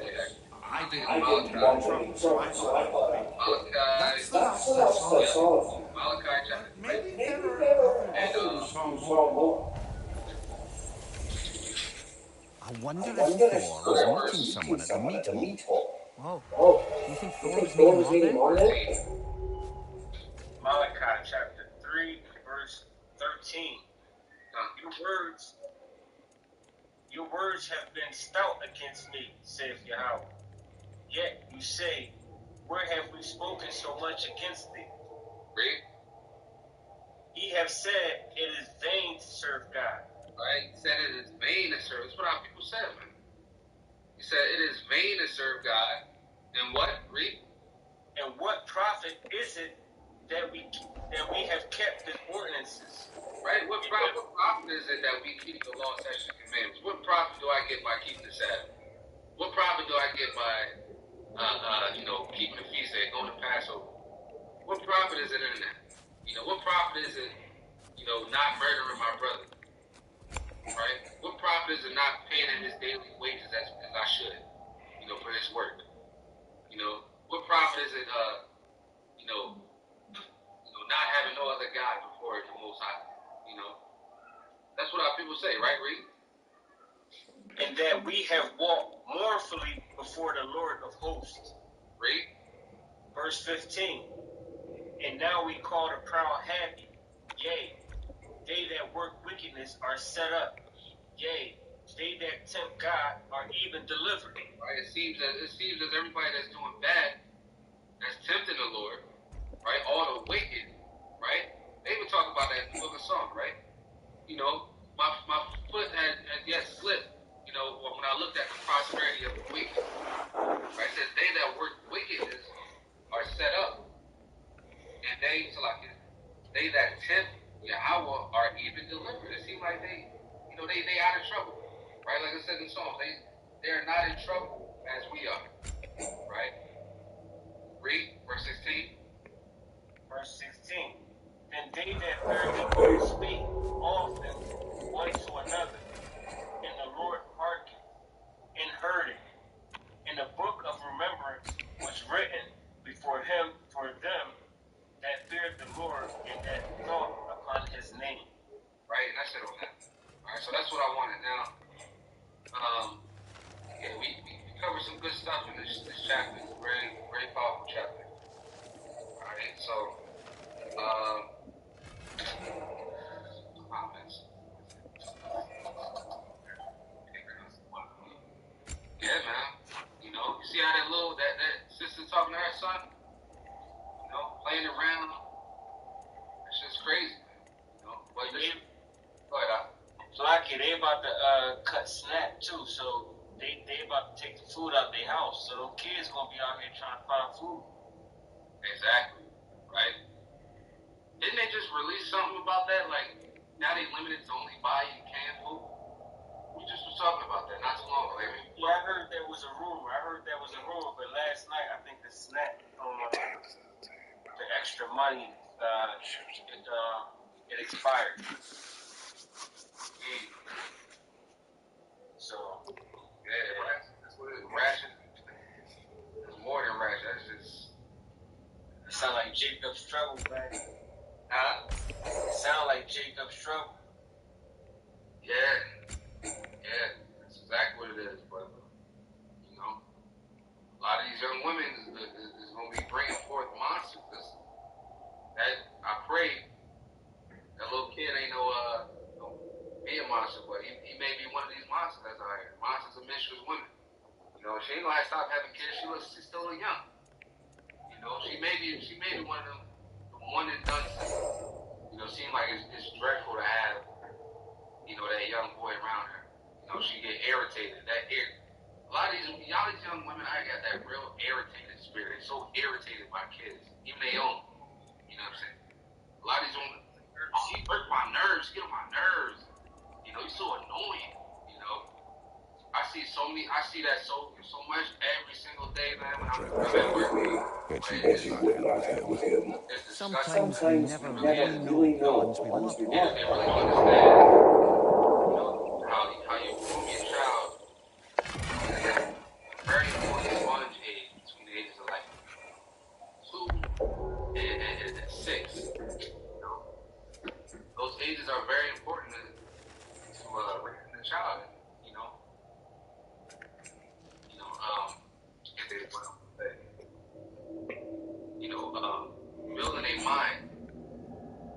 I didn't want any trouble, so I thought, Malachi. that's all. Malachi chapter 3. Maybe there are And others who saw more. I wonder if Thor was meeting someone at the meat hall. Whoa. You think Thor was meeting Mom then? Malachi chapter 3, verse 13. Your words have been stout against me, saith Yahweh. Yet you say, where have we spoken so much against thee? Read. Ye have said, it is vain to serve God. Right? He said it is vain to serve. That's what our people said, man. He said it is vain to serve God. And what? Read. And what profit is it that we have kept his ordinances? Right? What profit is it that we keep the law, statutes, and commandments? What profit do I get by keeping the Sabbath? What profit do I get by, keeping the feast day, going to Passover? What profit is it in that? You know, what profit is it, not murdering my brother? Right? What profit is it not paying him his daily wages as I should, for his work? What profit is it, not having no other God before the Most High? That's what our people say, right, Reed? And that we have walked mournfully before the Lord of hosts. Read. Verse 15. And now we call the proud happy. Yea, they that work wickedness are set up. Yea, they that tempt God are even delivered. Right? It seems as everybody that's doing bad, that's tempting the Lord, right? All the wicked, right? They even talk about that in the book of Psalms, right? My foot had yet slipped, when I looked at the prosperity of the wicked. Right? It says, they that work wickedness are set up. And they that tempt Yahweh are even delivered. It seems like they out of trouble. Right? Like I said in Psalms, they are not in trouble as we are. Right? Read, verse 16. Verse 16. Then they that bear iniquity speak often one to another, and the Lord hearkened and heard it. And the book of remembrance was written before him for them that feared the Lord and that thought upon his name. Right, and I said on that. All right, so that's what I wanted. Now, we covered some good stuff in this chapter. It's a very, very powerful chapter. All right, so, yeah, man. You see how that sister talking to her son? Playing around. That's just crazy, man. But go ahead, Lucky, they about to cut Snap too, so they about to take the food out of their house. So those kids gonna be out here trying to find food. Exactly. Right? Didn't they just release something about that? Like, now they limited to only buying canned food? We just was talking about that not too long ago. Yeah, I heard there was a rumor. But last night I think the snack the extra money it expired. So yeah, that's what it is. Ration. It's more than ration. That's just. It sound like Jacob's trouble, man. Huh? It sound like Jacob's trouble. Yeah, that's exactly what it is. But you know, a lot of these young women is going to be bringing forth monsters. That I pray that little kid ain't no be a monster, but he may be one of these monsters that's out here. Monsters of mischievous women. You know, she ain't gonna have to stop having kids. She's still young. You know, she may be one of them, the one and done. You know, seem like it's dreadful to have, you know, that young boy around her. You know, she get irritated. A lot of these young women, I got that real irritated spirit. They're so irritated by kids, even they own. You know what I'm saying? A lot of these women, she hurt my nerves. She get on my nerves. You know, you're so annoying. You know, I see that so much every single day, man. When I'm at work, And she would not have with him. Sometimes we never really know the ones we love. They really don't understand, you know, how you groom your child. Very important sponge age between the ages of like 2 and 6. You know, those ages are very important to raising the child. Building a mind,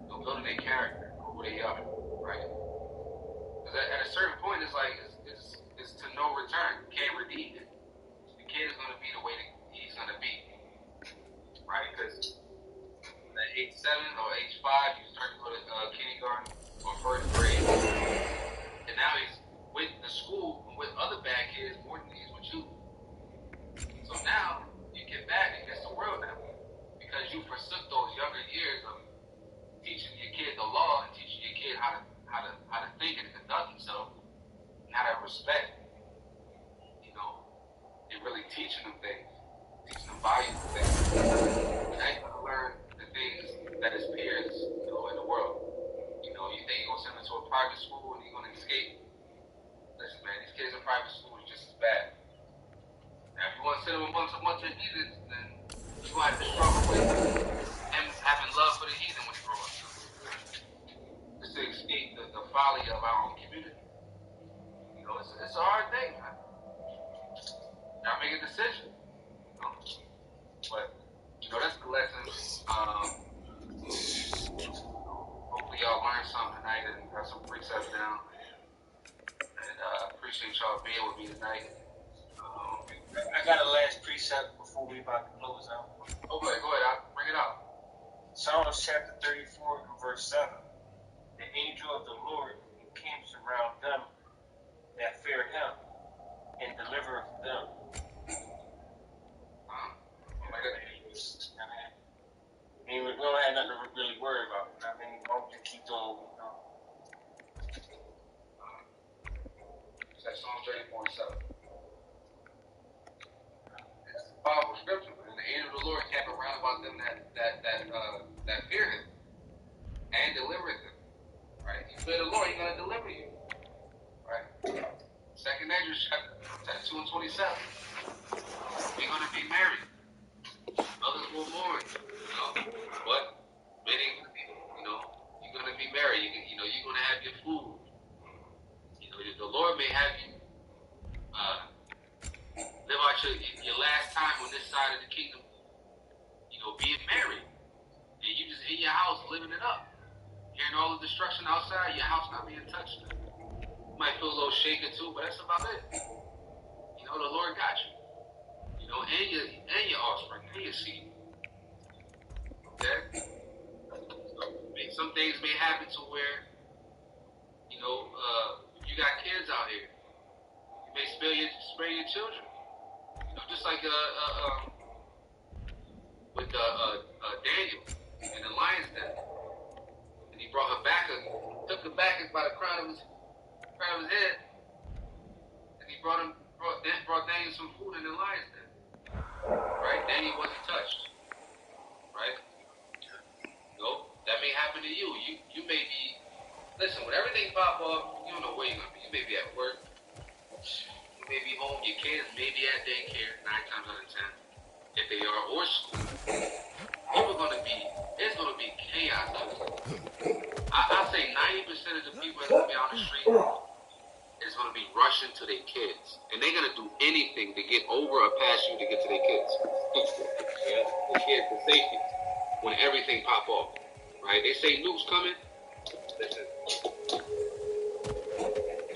building a character, who they are, right? Because at a certain point, it's like it's to no return. You can't redeem it. The kid is going to be the way that he's going to be, right? Because at age 7 or age 5, you start to go to kindergarten or first grade, and now he's with the school and with other bad kids more than he's with you. So now you get back against the world now because you forsook those younger years of teaching your kid the law and teaching your kid how to think and conduct himself and how to respect. You know, and really teaching them things, teaching them valuable things. Now you gotta learn the things that his peers, in the world. You know, you think you're gonna send him to a private school and he's gonna escape? Listen, man, these kids in private school is just as bad. Now, if you want to send him a bunch of heathens, then you're gonna have to struggle with him having love for the heathen when he grows up. Just to escape the folly of our own community. You know, it's a hard thing, man. Gotta make a decision. You know? But, that's the lesson. Hopefully y'all learned something tonight and got some precepts down. And appreciate y'all being with me tonight. I got a last precept before we about to close out. Okay, go ahead. I'll bring it out. Psalms chapter 34 and verse 7. The angel of the Lord encamps around them that fear him and delivereth them. I mean, we don't have nothing to really worry about. I mean, we don't keep doing what we know. That's Psalms 34:7. It's a powerful scripture, man. The angel of the Lord camped around about them that fear him and delivereth them. Right? You fear the Lord, he's gonna deliver you. Right? 2nd Ezra chapter 2 and 27. We're gonna be married. Others will mourn. But many, you're gonna be married. You're gonna have your food. The Lord may have you live out your last time on this side of the kingdom, being married. And you just in your house living it up. Hearing all the destruction outside, your house not being touched. You might feel a little shaken too, but that's about it. The Lord got you. And your offspring, and your seed. Okay? Some things may happen to where, if you got kids out here, you may spare your children. Just like with Daniel in the lion's den. and he brought her back, took her back by the crown of his head, and he brought Daniel some food in the lion's den. Right? Daniel wasn't touched. Right? No, that may happen to you. You may be, listen, when everything pop up, you don't know where you're gonna be. You may be at work. You may be home. Your kids may be at daycare 9 times out of 10, if they are, or school. It's gonna be chaos. I say 90% of the people that's gonna be on the street is gonna be rushing to their kids, and they're gonna do anything to get over or past you to get to their kids. Yeah, the kids, the safety. When everything pop off, right? They say nukes coming. Listen,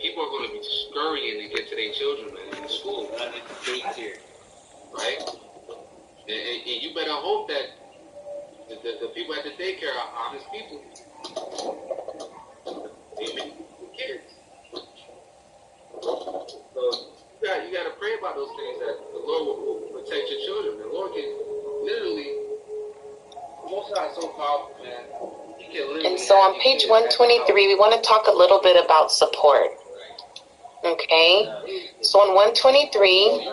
people are gonna be scurrying to get to their children, man, in school, not in the daycare, right? And you better hope that the people at the daycare are honest people. Amen. Kids. So you got to pray about those things, that the Lord will protect your children. The Lord can literally, Most High is so powerful, man. He can literally. And so on page 123, we want to talk a little bit about support. Okay, so on 123,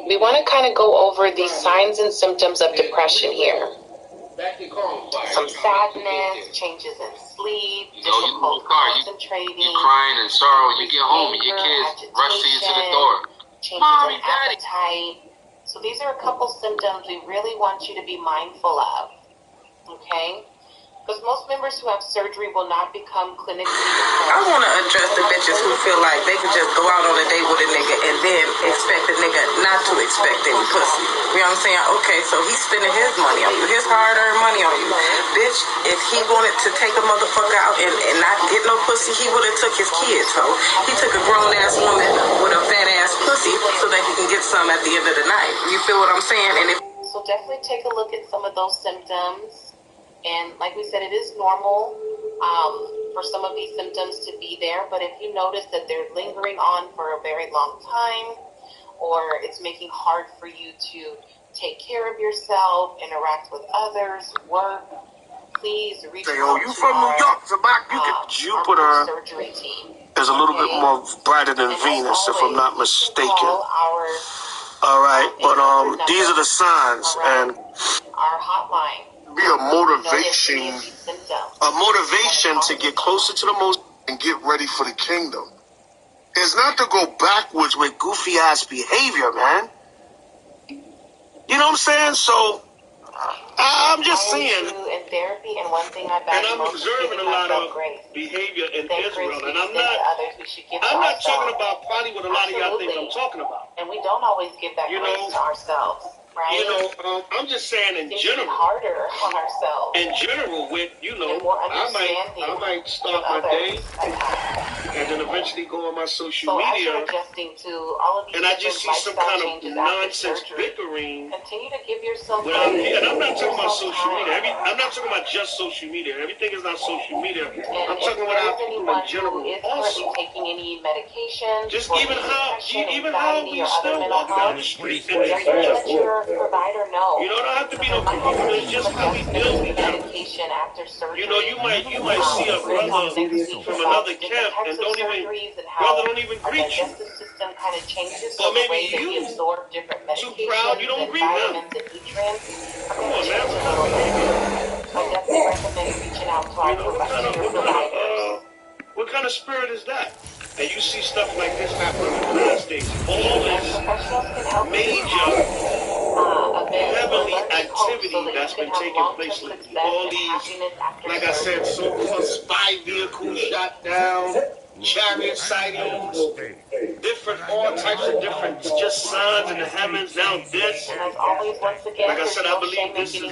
we want to kind of go over the signs and symptoms of depression here. Some sadness, changes in sleep, difficult concentrating, you're crying and sorrow. You get home and your kids rush to you to the door. Changes in appetite. So these are a couple symptoms we really want you to be mindful of. Okay? Because most members who have surgery will not become clinically depressed. I want to address the bitches who feel like they can just go out on a date with a nigga and then expect the nigga not to expect any pussy. You know what I'm saying? Okay, so he's spending his money on you, his hard-earned money on you. Bitch, if he wanted to take a motherfucker out and not get no pussy, he would have took his kids, ho. He took a grown-ass woman with a fat-ass pussy so that he can get some at the end of the night. You feel what I'm saying? So definitely take a look at some of those symptoms. And like we said, it is normal for some of these symptoms to be there. But if you notice that they're lingering on for a very long time, or it's making hard for you to take care of yourself, interact with others, work, please reach out you from New York, Jupiter surgery team. Is a little bit more brighter than Venus, if I'm not mistaken. All right, but these are the signs, and our hotline. Be a motivation to get closer to the Most and get ready for the kingdom. It's not to go backwards with goofy ass behavior, man. You know what I'm saying? So I'm just saying. In therapy, and one thing and I'm observing a lot of behavior in Israel, and I'm not talking about probably what a lot of y'all think I'm talking about. And we don't always give that grace to ourselves. Right? I'm just saying in general. Harder on ourselves. In general, with I might start my day and then eventually go on my social media. And I just see some kind of nonsense bickering. Continue to give yourself. And I'm not talking about social media. I'm not talking about just social media. Everything is not social media. I'm talking about people in general. Also, taking any medication. Just even how we still walk down the street. Provider no. You don't have to be no computer. It's just how we deal with medication after surgery. You might see a brother from another camp and don't even greet you. System kind of changes, or maybe you absorb different medications, too proud you don't greet them. Come on, man. I definitely recommend reaching out to our providers. What kind of spirit is that? And you see stuff like this happening in the United States. All this major heavenly activity that's been taking place lately. All these, like I said, so-called spy vehicles shot down, chariot sightings, all types of different just signs in the heavens. Now this, like I said, I believe this is you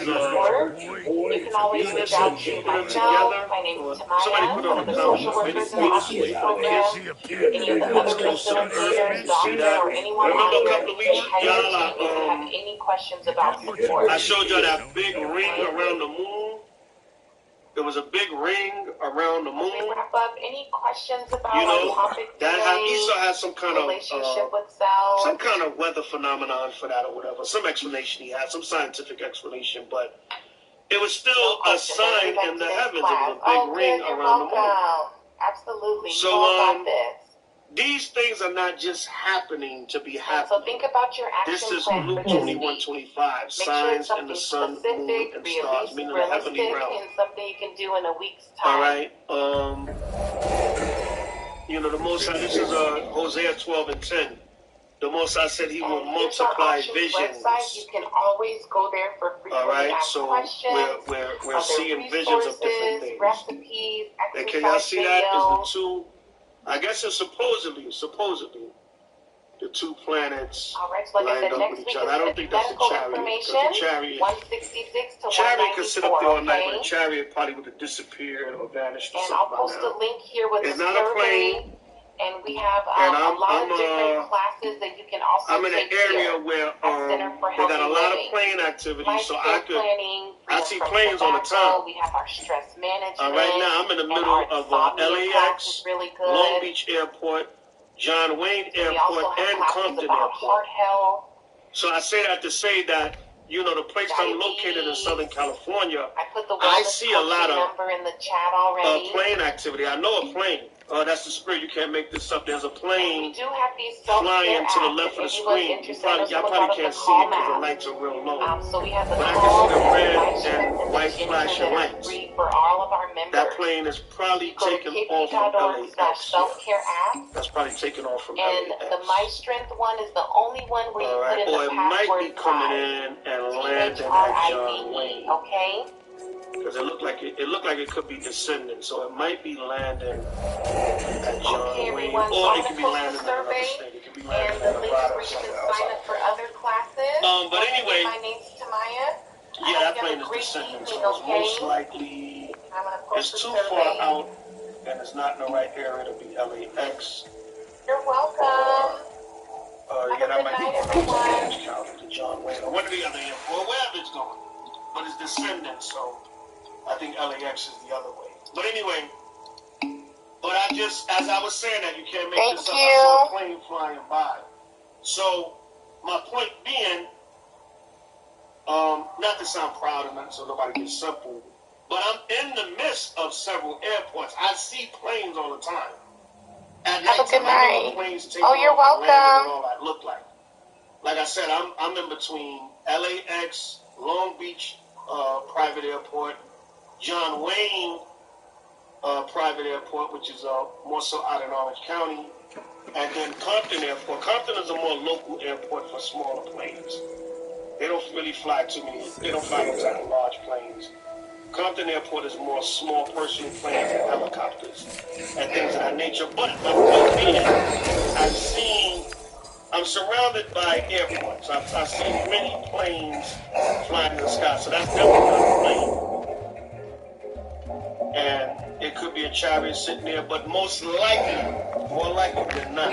can always reach out to myself. My name is Tamaya, one of the social workers in the hospice program. Any of the other facilitators, doctor, or anyone out there, have any questions about support. I showed y'all that big ring around the moon. There was a big ring around the moon. Wrap up. Any questions about our topic today? Esau has some kind relationship with self, some kind of weather phenomenon for that or whatever. Some explanation he has, some scientific explanation. But it was still a sign in the heavens. It was a big ring around the moon. Absolutely. So, got this. These things are not just happening to be happening. So think about your action This is plan Luke for this 21:25, week. signs in the sun, moon, and stars, meaning the heavenly realm. And something you can do in a week's time. All right. You know, the Most High, this is Hosea 12:10. The Most High said he will multiply visions. Website. You can always go there for all right, so questions. we're seeing visions of different things. Recipes, and can y'all see that? Is the two, I guess it's supposedly the two planets lined up with each other. I don't think that's a chariot. Because a chariot, 166 to chariot could sit up there all night, but a chariot probably would have disappeared or vanished. And I'll post a link here with it's the not survey. a plane. And we have a lot of different classes that you can also I'm in an area where they got a lot of plane activity, so I see planes all the time. We have our stress management. Right now, I'm in the middle of LAX, really Long Beach Airport, John Wayne Airport, and Compton Airport. So I say that to say that, you know, the place I'm located in Southern California, I see a lot of plane activity. I know a plane. That's the spirit. You can't make this up. There's a plane flying to the left of the screen. Y'all probably can't see it because the lights are real low. But I can see the red and white flashing lights. That plane is probably taken off from LAX. That's probably taken off from LAX. And the My Strength one is the only one where you put in the password. Or it might be coming in and landing at John Wayne. Okay. Because it looked like it could be descending, so it might be landing at John Wayne, or it could be landing at another state. It could be landing at Nevada or something else. But anyway, yeah, that plane is descending, so it's most likely it's too far out, and it's not in the right area to be LAX. You're welcome. Yeah, that might be from Orange County to John Wayne, or one of the other airport, wherever it's going, but it's descending, so. I think LAX is the other way. But anyway, as I was saying that, you can't make this up. I saw a plane flying by. So, my point being, not to sound proud of it so nobody gets simple, but I'm in the midst of several airports. I see planes all the time. At Have a good night. You're welcome. And all that look like. Like I said, I'm in between LAX, Long Beach private airport, John Wayne private airport, which is more so out in Orange County, and then Compton Airport. Compton is a more local airport for smaller planes. They don't really fly too many. They don't fly no type of large planes. Compton Airport is more small personal planes and helicopters and things of that nature. But the point being, I'm surrounded by airports. I've seen many planes flying in the sky, so that's definitely not a plane. And it could be a chariot sitting there, but most likely, more likely than not,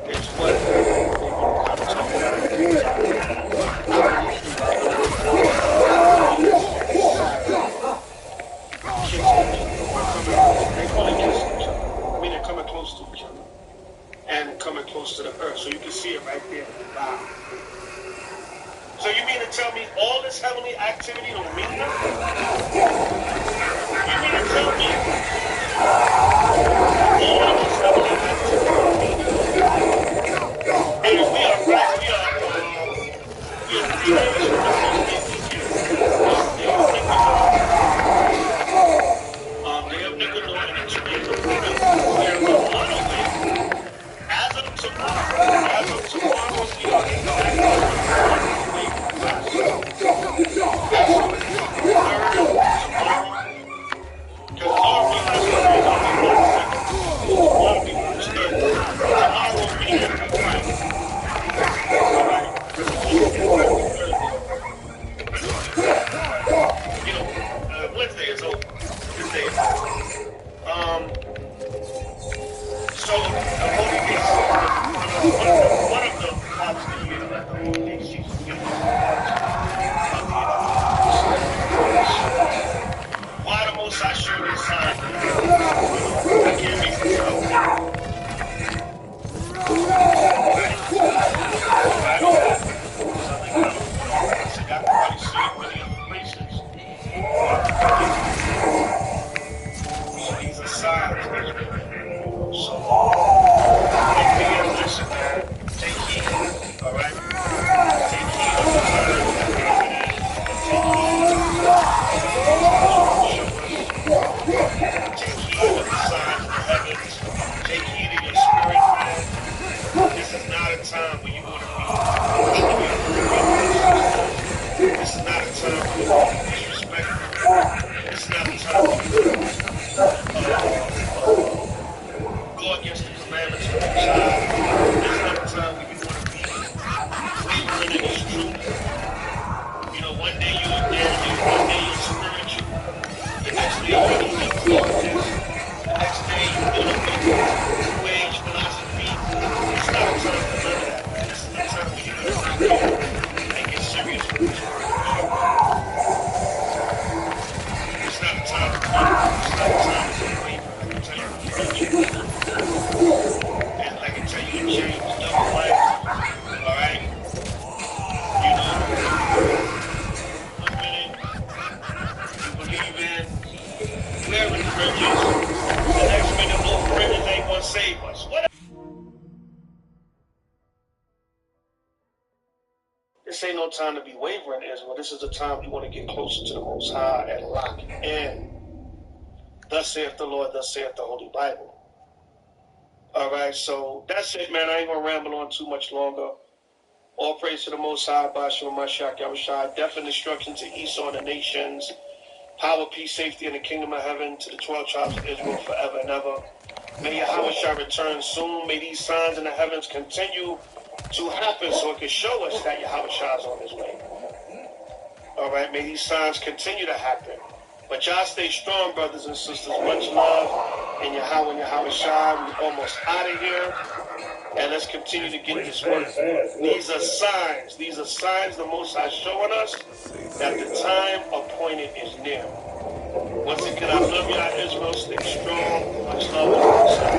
it's what they want to kind of talk about. They call it kissing each other. I mean, they're coming close to each other and coming close to the earth, so you can see it right there. Wow. So you mean to tell me all this heavenly activity don't mean nothing? You mean to tell me all this heavenly activity don't mean nothing? And we are right, we are 3 days from the first day of Nicanor and it's in the Purim. There's a lot of ways. As of tomorrow, we are exactly This ain't no time to be wavering, Israel. This is the time we want to get closer to the Most High and lock in. Thus saith the Lord, thus saith the Holy Bible. All right, so that's it, man. I ain't going to ramble on too much longer. All praise to the Most High, Bashim Mashiach Yahushua. Death and destruction to Esau and the nations. Power, peace, safety in the kingdom of heaven to the 12 tribes of Israel forever and ever. May Yahushua return soon. May these signs in the heavens continue to happen so it can show us that Yahushua is on his way. All right, may these signs continue to happen. But y'all stay strong, brothers and sisters. Much love in Yahweh and Yahushua. We almost out of here. And let's continue to get this work. These are signs. These are signs the Most High showing us that the time appointed is near. Once again, I love y'all, Israel. Stay strong. Much love to the Most High.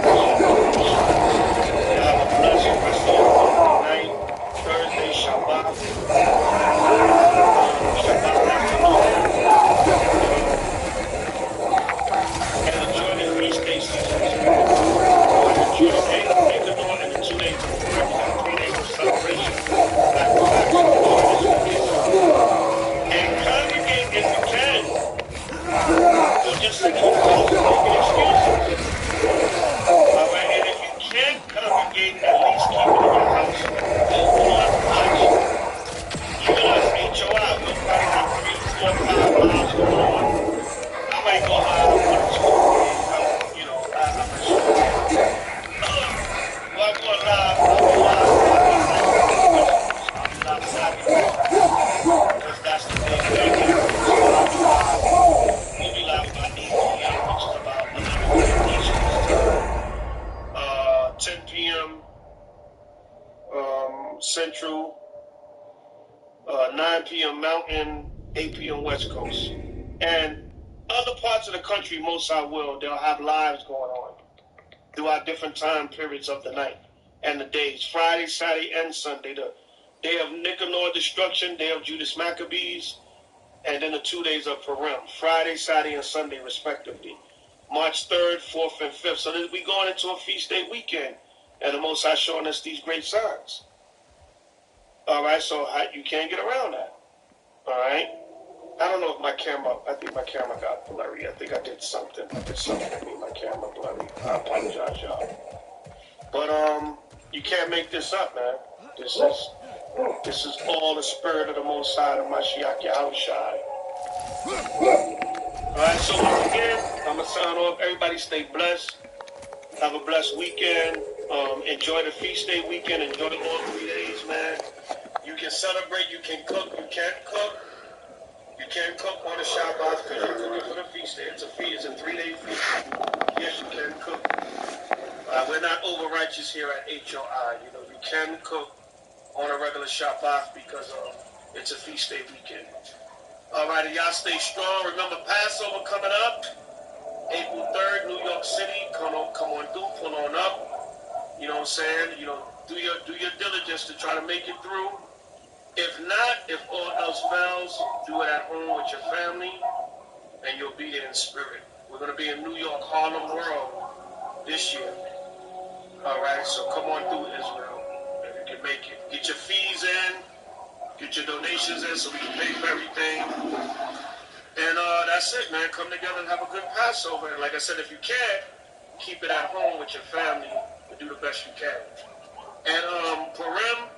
Y'all have a blessed rest of your night. Thursday, Shabbat. Shabbat afternoon. And enjoy the feast day season. Enjoy the Lord and the 2 days of work and 3 days of celebration. Back to back. So enjoy this weekend. And congregate if you can. Don't just sit in your house and make excuses. All right, and if you can't congregate, at least keep it in your house. Hold on, watch. Even us, HOI, we'll probably have 3, 4, 5 miles going on. I might go live 1 or 2 days. I'm not sure. Well, I'll go live. I'll be live Saturday. Because that's the day we're here. We'll be live about 8 p.m., which is about 11 p.m. Eastern time. 10 p.m. Central, 9 p.m. Mountain, 8 p.m. West Coast. And other parts of the country, most I will, they'll have lives going on throughout different time periods of the night and the days. Friday, Saturday, and Sunday. The day of Nicanor destruction, day of Judas Maccabees, and then the 2 days of Purim. Friday, Saturday, and Sunday, respectively. March 3rd, 4th, and 5th. So we're going into a feast day weekend. And the Most High showing us these great signs. All right, so you can't get around that. All right? I don't know if I think my camera got blurry. I think I did something. That made my camera blurry. I apologize, y'all. But you can't make this up, man. This is all the spirit of the Most High, the Mashiach Yahushua. All right, so once again, I'm going to sign off. Everybody stay blessed. Have a blessed weekend. Enjoy the feast day weekend. Enjoy the all 3 days, man. You can celebrate. You can cook. You can't cook. You can't cook on the Shabbat because you're cooking for the feast day. It's a feast. It's a 3-day feast. Yes, you can cook. We're not over righteous here at HOI. You can cook on a regular Shabbat because it's a feast day weekend. All right, y'all stay strong. Remember Passover coming up. April 3rd, New York City. Come on through. Pull on up. You know what I'm saying? Do your diligence to try to make it through. If not, if all else fails, do it at home with your family, and you'll be there in spirit. We're going to be in New York, Harlem World this year. All right, so come on through Israel if you can make it. Get your fees in, get your donations in so we can pay for everything. And that's it, man. Come together and have a good Passover. And like I said, if you can't, keep it at home with your family and do the best you can. And Purim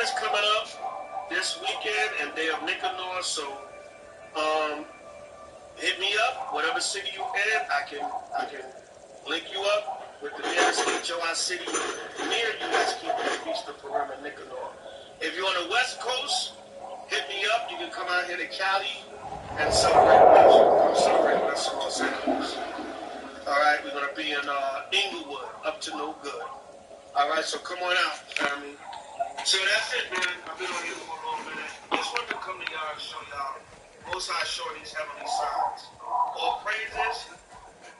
is coming up this weekend and day of Nicanor, so hit me up. Whatever city you in, I can link you up with the nearest HOI city near you that's keeping the feast of Purim and Nicanor. If you're on the West Coast, hit me up. You can come out here to Cali and celebrate with us. Come celebrate with us in Los Angeles. All right, we're gonna be in Inglewood, up to no good. All right, so come on out, family. So that's it, man. I've been on here for a little minute. Just wanted to come to y'all and show y'all Most High showing these heavenly signs. All praises.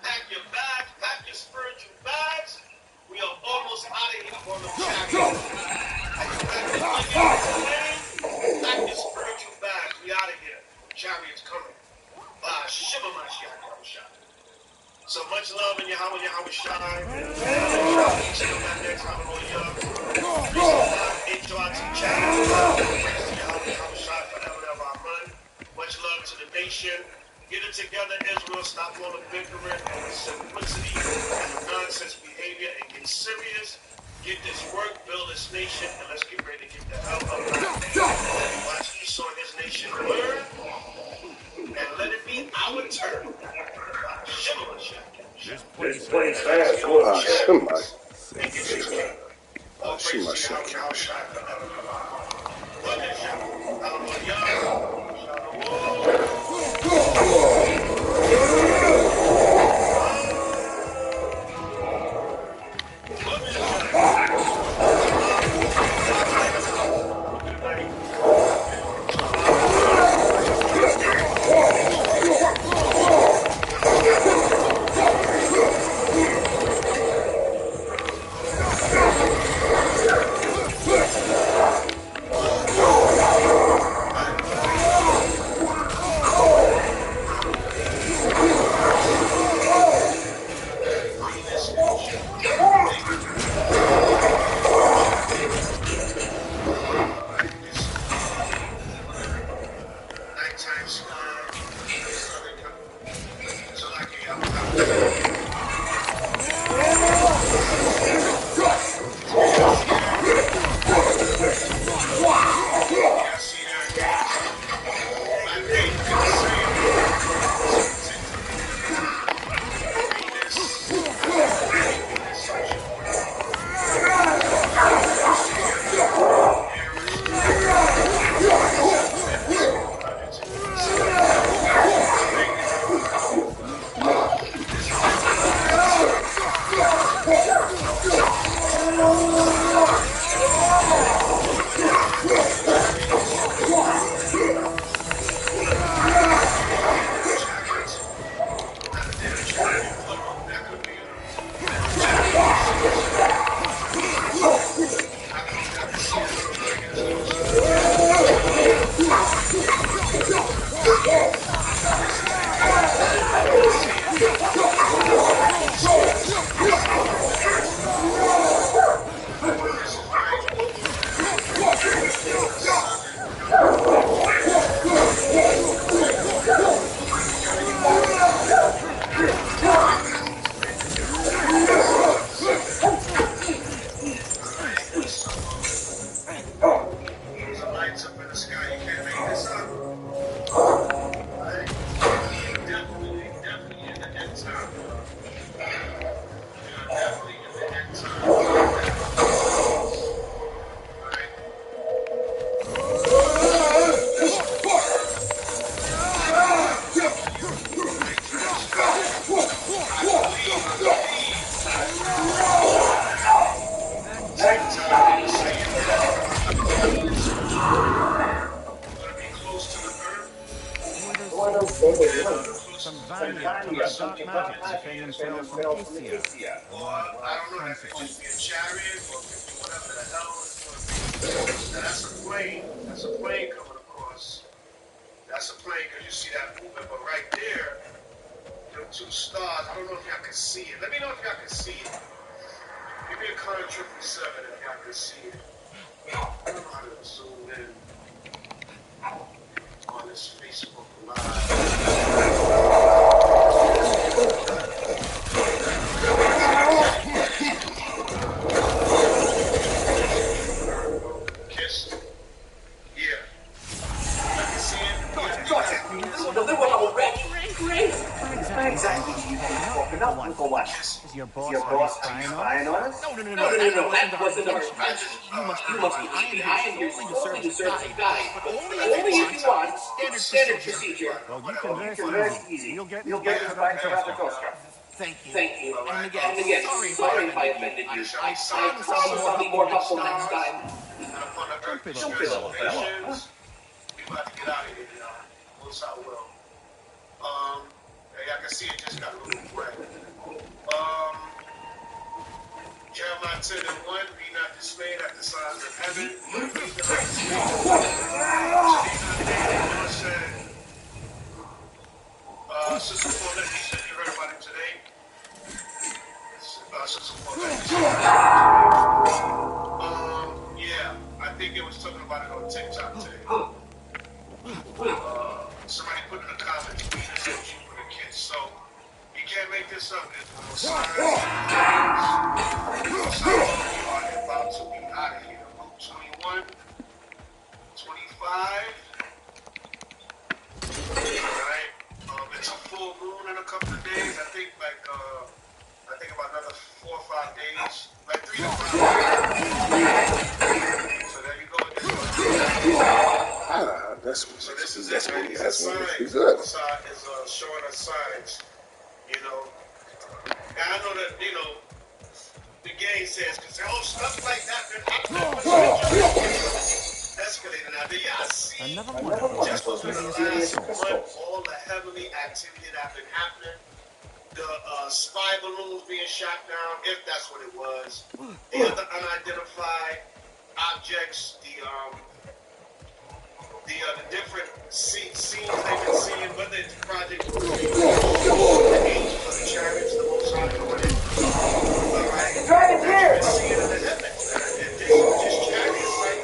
Pack your bags, pack your spiritual bags. We are almost out of here on the chariot. Pack your spiritual bags. We out of here. Chariot's coming. Shiva Mashiach Yahushua. So much love in Yahweh Yahushua. Until that next hallelujah. HOIT channel. off all the bickering and the simplicity and the nonsense behavior and get serious, get this work, build this nation, and let's get ready to get the hell up out there. Watch Esau and his nation learn, and let it be our turn. This place has one. Some Vanir took the dark magic to defend themselves from Asia. I don't know, that could just be a chariot or could be whatever the hell it's going to be. Now that's a plane. That's a plane coming across. That's a plane because you see that movement. But right there, them two stars, I don't know if y'all can see it. Let me know if y'all can see it. Give me a color 777 if y'all can see it. I don't know how to zoom in on this Facebook Live. Kissed? Yeah. I can see it. They were already great. Where exactly do you think you're talking about? Uncle what? Is your boss spying on us? No. That wasn't our intention. You must be I am here solely to serve as a guide, but only if you want. It's standard procedure. Well, you can rest easy. You'll get back to Rathatoska. Thank you. And again, sorry if I offended you. I promise I'll be more helpful next time. Don't be little fella. We about to get out of here, y'all. Most I will. Y'all can see it just got a little red. Jeremiah 10:1, be not dismayed at the signs of heaven. Sister Paulette, you said you heard about it today. Sister Paulette. Yeah, I think it was talking about it on TikTok today. Somebody put in the comments, Venus and you for the kids. So can't make this up. There's signs and things. So you are about to be out of here. Luke 21, 25. Alright. It's a full moon in a couple of days. I think about another 4 or 5 days. Like 3 to 5 days. So there you go. So this is it, man. These are signs. Good. Is showing us signs. You know. And I know that, you know, the game says, because stuff like that been escalating out there. Yeah, I see. Just within the last month, all the heavily activity that been happening. The spy balloons being shot down, if that's what it was. The other unidentified objects, the different scenes they've been seeing, whether it's Project the angels or the chariots, the most high doing it. All right. That you've been seeing in the heavens, man. And just chariots like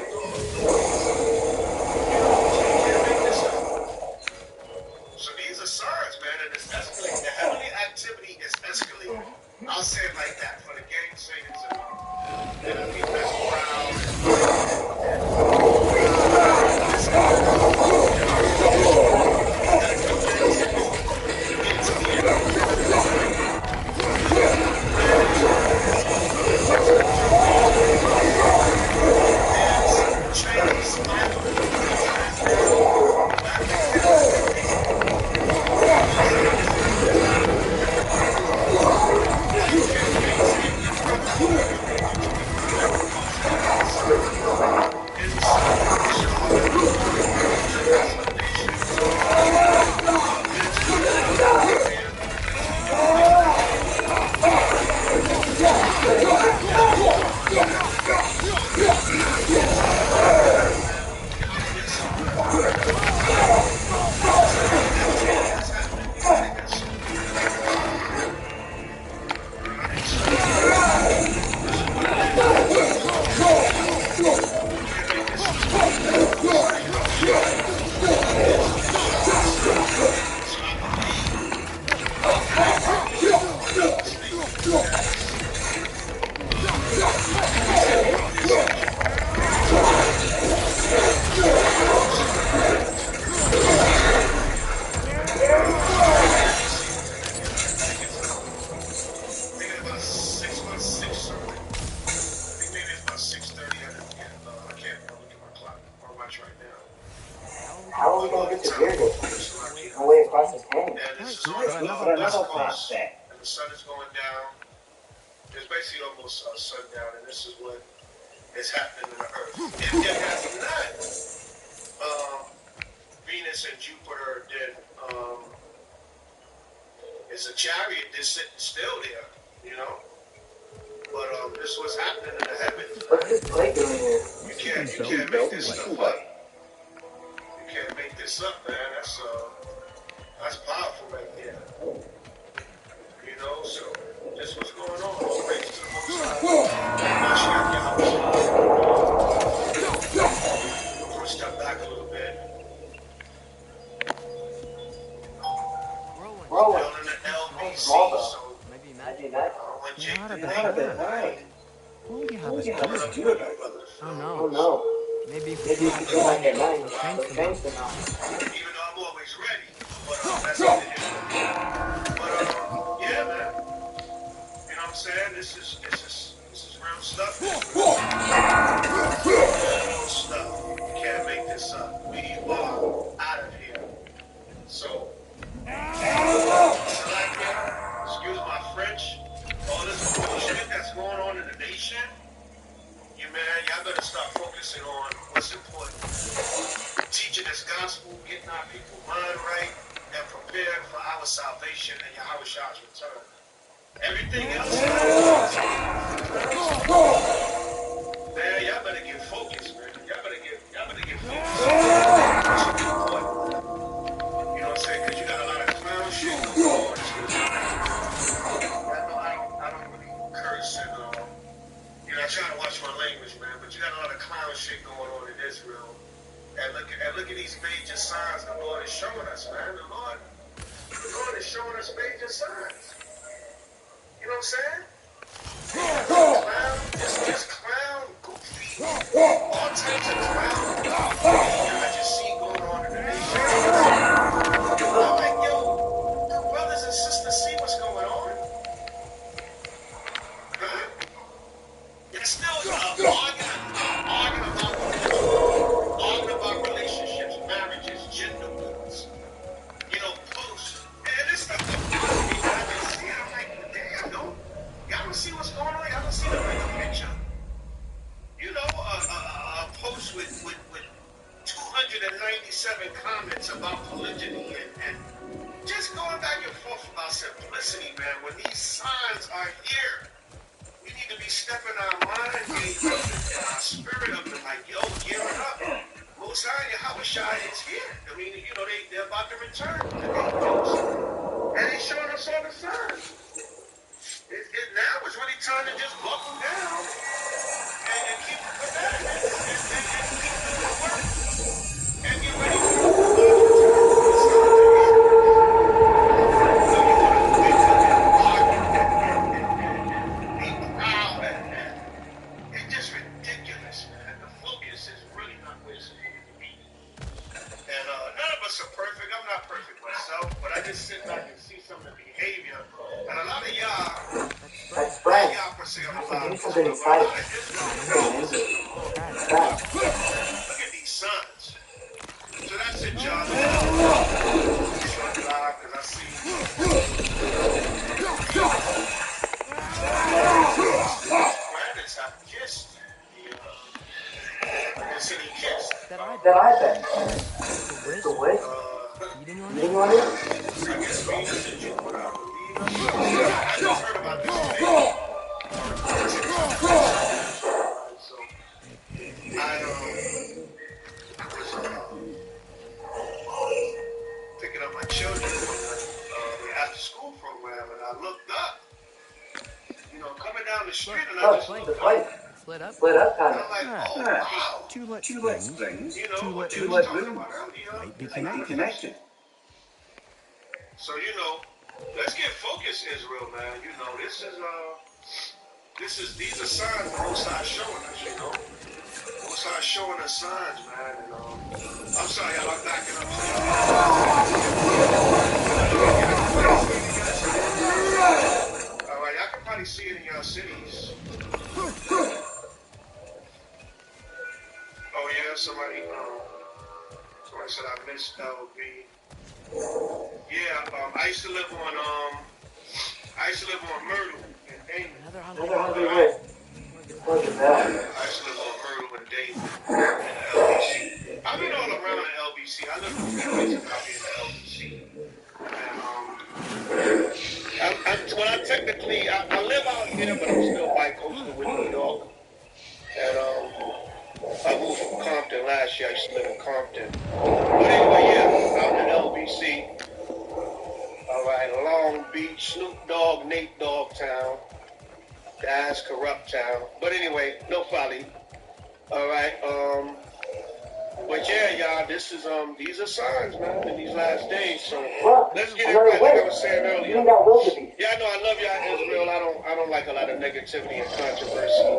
so these are signs, man, and it's escalating. The heavenly activity is escalating. I'll say it like that for the game singers and the people that's around. Sundown, and this is what is happening in the earth. If it has not, Venus and Jupiter, then it's a chariot that's sitting still there, you know. But this was happening in the heavens. What's this plate doing here? You can't make this stuff up. You can't make this up, man. That's powerful right there. You know, so this what's going on. All praise to the Most High. I'm gonna step back a little bit. Rolling. Down in the LBC, so maybe that. when Jake Not a the bad Knight night. coming up to my brothers. Oh no. Maybe if you go on your mind, change them out. Even though I'm always ready, but that's what it is. But yeah, man. You know what I'm saying? This is real stuff. This is real stuff. You can't make this up. We are out of here. So, excuse my French. All this bullshit that's going on in the nation. Y'all better start focusing on what's important. Teaching this gospel, getting our people mind right, and prepared for our salvation and Yahweh's return. Everything else, man, y'all better get focused, man. Y'all better get focused. What's important. You know what I'm saying? Because you got a lot of clown shit going on. I don't really curse and I try to watch my language, man, but you got a lot of clown shit going on in Israel. And look at these major signs the Lord is showing us, man. The Lord God is showing us major signs. You know what I'm saying? Clown, just clown, goofy, all types of clown behavior I just see going on in the nation. I'm like, yo, the brothers and sisters see what's going on. Huh? They're still arguing about relationships, marriages, gender wars. You know, posts. And this stuff confuses me when I just see it. I'm like, damn, y'all don't see what's going on? Y'all don't see the bigger picture? You know, a post with 297 comments about polygyny and just going back and forth about simplicity, man. When these signs are here, we need to be stepping our mind gates up and our spirit up and like, yo, gearing up. Most High Yahushua is here. I mean, you know, they're about to return to the angels. And he's showing us all the signs. Now it's really time to just buckle down and keep the commandments and keep doing the work and get ready for the signs are here. So you want to wake up and argue and be proud and it's just ridiculous, man. The focus is really not where it's supposed to be. And none of us are perfect. I'm not perfect myself, but I just sit back and see some of the behavior. And a lot of y'all, That's Brad. y'all per se on the Give me live, something but a exciting. lot of look at these signs. So that's it, y'all. Short live, because I see. Planets have kissed. I guess he kissed. That I bet. The way? Eating on it? I guess Venus and Jupiter, I believe. I just heard about this today. So, I was picking up my children from the after school program, and I looked up, you know, coming down the street, and I just looked up. Split up And I'm like, oh, wow. Two lit strings, You know, two what lit you was moons talking about earlier. might be connected. So, you know, let's get focused, Israel, man. You know, these are signs the Most High showing us, you know. Most High showing us signs, man. And, I'm sorry, y'all, I'm backing up. All right, y'all can probably see it in your cities. Oh, yeah, somebody said I missed LB. Yeah, I used to live on Myrtle in Dayton. Another hungry way. Look at that. I used to live on Myrtle in Dayton in the LBC. I've been all around the LBC. I live with families out here in the LBC. And I live out here, but I'm still bi-coastal with New York. And I moved from Compton last year. I used to live in Compton. But anyway, yeah, out in the LBC. All right, Long Beach, Snoop Dogg, Nate Dogg Town. That's corrupt town. But anyway, no folly. All right, but yeah, y'all, these are signs, man, in these last days. So let's get it right, like I was saying earlier. Yeah, I know I love y'all, Israel. I don't like a lot of negativity and controversy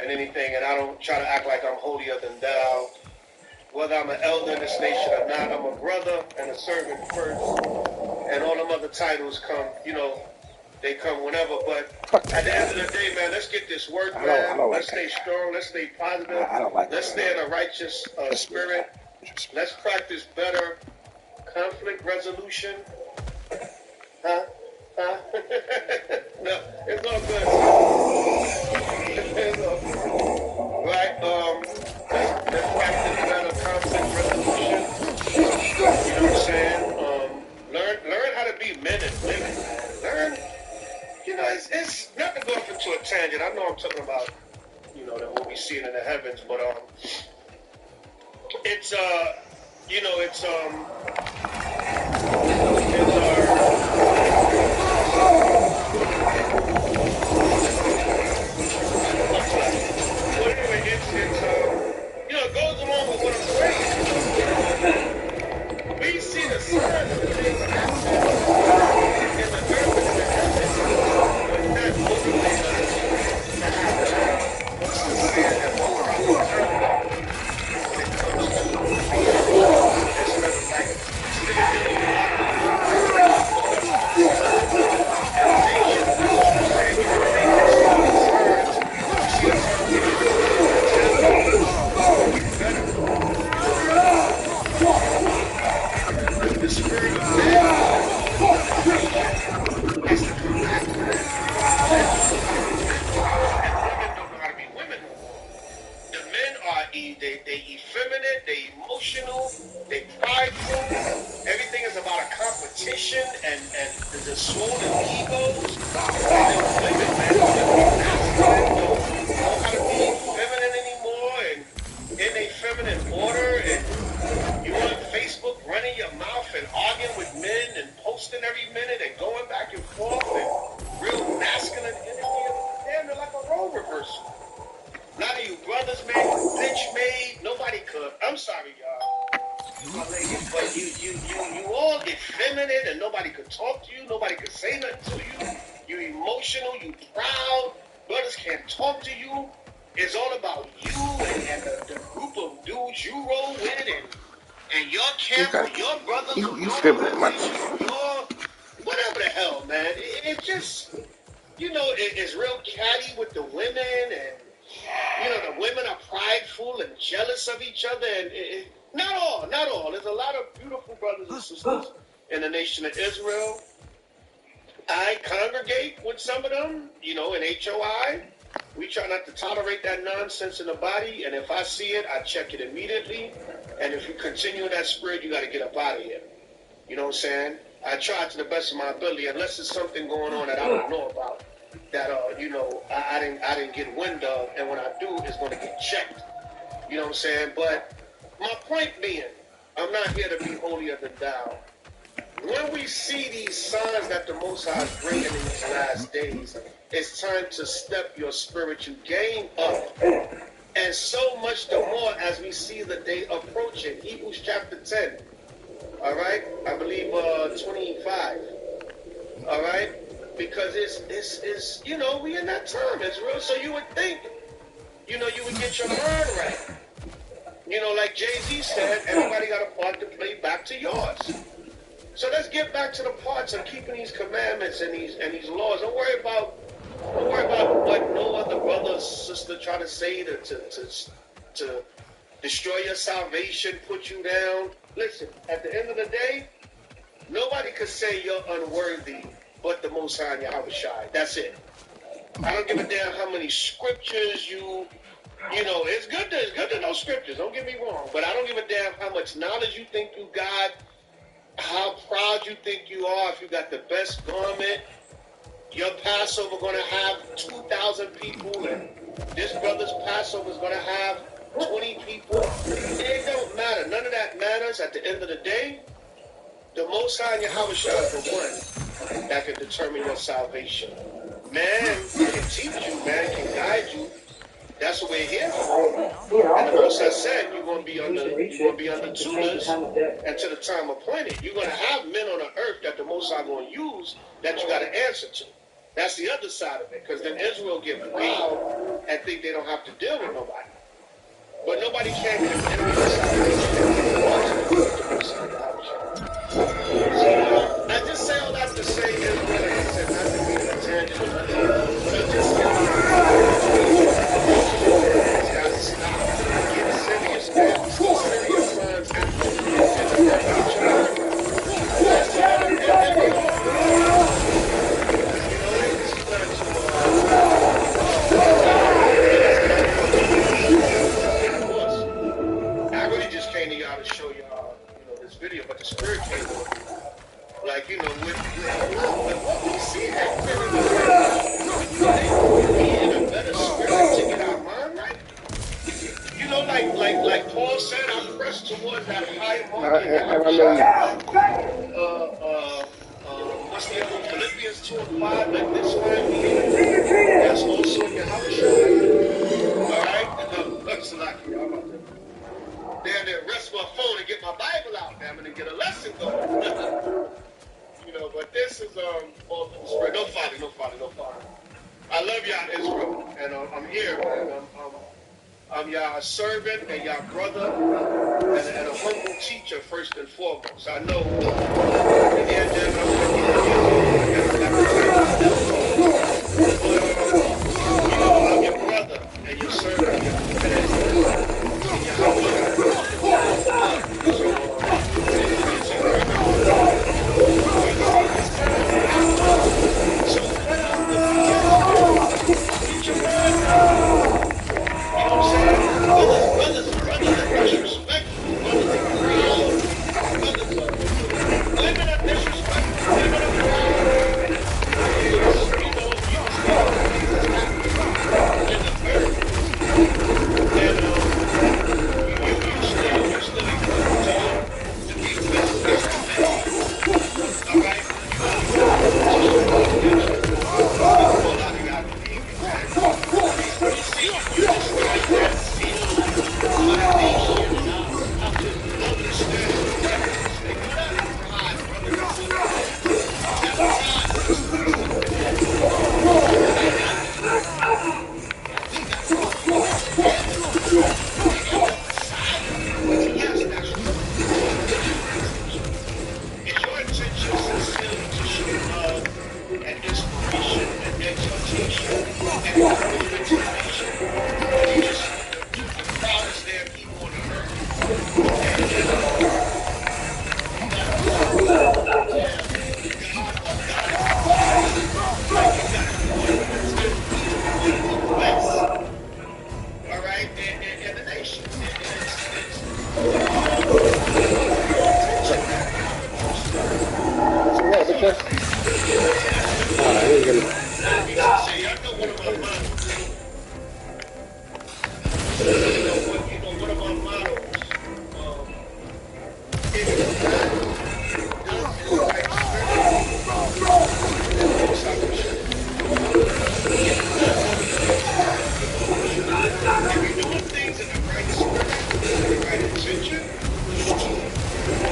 and anything, and I don't try to act like I'm holier than thou. Whether I'm an elder in this nation or not, I'm a brother and a servant first, and all them other titles come, you know, they come whenever. But at the end of the day, man, let's get this work, man. Let's stay strong. Let's stay positive. Let's stay in a righteous spirit. Let's practice better conflict resolution. Huh? No, it's all good. It's all good. Right? Let's practice better conflict resolution. You know what I'm saying? Learn how to be men and women. Learn. You know, it's not to go off into a tangent. I know I'm talking about, you know, what we see in the heavens, but it's you know, it's you know, it goes along with what I'm saying. We see the signs of things happening. they effeminate, they emotional, they prideful. Everything is about a competition and the swollen egos. And then women, man, don't know how to be feminine anymore and in a feminine order. And you on Facebook running your mouth and arguing with men and posting every minute and going back and forth and real masculine energy. Damn, they're like a role reversal. None of you brothers, man, you bitch made. Nobody could. I'm sorry, y'all. But you all get feminine and nobody could talk to you. Nobody could say nothing to you. You emotional. You proud. Brothers can't talk to you. It's all about you and the group of dudes you roll with and your camp, your brothers, you feminine, man. your whatever the hell, man. It's just, it's real catty with the women and. The women are prideful and jealous of each other, and not all. There's a lot of beautiful brothers and sisters in the nation of Israel. I congregate with some of them, in HOI. We try not to tolerate that nonsense in the body, and if I see it, I check it immediately. And if you continue in that spirit, you got to get up out of here. You know what I'm saying? I try to the best of my ability, unless there's something going on that I don't know about. That I didn't get wind of, and when I do, it's going to get checked. You know what I'm saying? But my point being, I'm not here to be holier than thou. When we see these signs that the Most High is bringing in these last days, it's time to step your spiritual game up. And so much the more as we see the day approaching. Hebrews chapter 10. All right? I believe 25. All right? Because it's we in that time, Israel. So you would think, you would get your mind right. Like Jay-Z said, everybody got a part to play back to yours. So let's get back to the parts of keeping these commandments and these laws. Don't worry about what no other brother or sister try to say to destroy your salvation, put you down. Listen, at the end of the day, nobody could say you're unworthy but the Most High Yahweh Shai. That's it. I don't give a damn how many scriptures it's good to know scriptures, don't get me wrong, but I don't give a damn how much knowledge you think you got, how proud you think you are. If you got the best garment, your Passover going to have 2,000 people, and this brother's Passover is going to have 20 people. It don't matter. None of that matters. At the end of the day, the Most High Yahweh Shai is the one that can determine your salvation. Man can teach you, man can guide you. That's what we're here for. And the Most High said you're going to be under tutors until the time appointed. You're going to have men on the earth that the Most High going to use that you got to answer to. That's the other side of it, because then Israel get proud and think they don't have to deal with nobody. But nobody can condemn you to salvation. So I just say all that to say Israel, like I said, not to be a tangent or nothing. So just stop. Get serious, man. Serious ones I really just came to y'all to show y'all, this video, but the spirit came on. Like, with what we see happening, we in a better spirit to get our mind right. Like Paul said, I press towards that high mark. What's the other? Philippians 2:5. Let this mind be in you. That's also in your house. All right? That's lucky. I'm about to rest my phone and get my Bible out. I'm going to get a lesson going. But this is all the spirit. No father. I love y'all, Israel, and I'm here, man. I'm y'all servant and y'all brother and a humble teacher first and foremost. I know in the end, I'm your brother and your servant and your brothers But a nation, how to understand reference. They call that pride, brother. That's what it is. That pride system has to go. We got to go together. They got the Messiah. Yes, that's true. Is your intention sincerely to show love and inspiration and exhortation and encouragement to the nation? Or you just want the proudest damn people on the earth? And you got a problem. Yeah. God like you got to be one of the 10 people in the West. All right? And the nation. It's your intention that I know one of my models. One of my models, if you're not done in the right spirit, then most I can show. If you're not done in the right spirit, then most I can show. If you're doing things in the right spirit, with the right intention,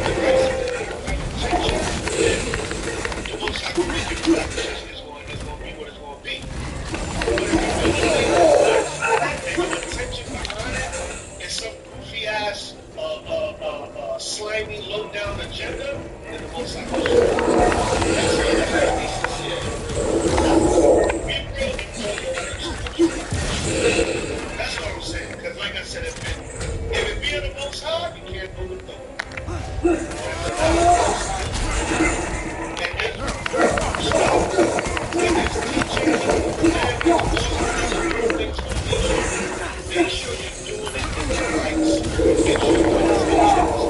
the right spirit and the right intention, then the most I can make your practice is going to be what it's going to be. But if you're doing things in the wrong spirit and your intention behind it is some goofy ass, slimy, low down agenda, then the most I can show. That's how you gotta be sincere and real. Be real and know your place spiritually. That's what I'm saying. Because like I said, if it be in the Most High, you can't overthrow it. But if the Lord is still and with his teachings and his commandments, laws, principles, things for the nation, make sure you're doing it in the right spirit. Make sure your intentions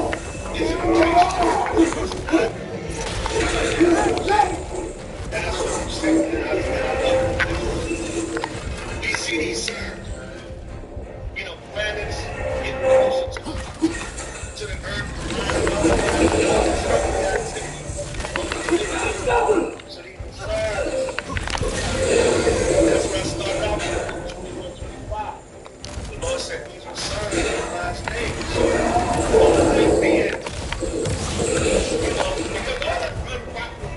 is in the right spirit. Because if it's not, you're not getting the Most High. That's what I'm saying. And I love it because we see these signs, man. You know, planets getting closer to the Earth, lining up, all this heavenly activity getting closer. So these signs, that's what I started out with in 21-25. The Lord said these were signs of the last days. Only thing being, you know, because all that unprofitable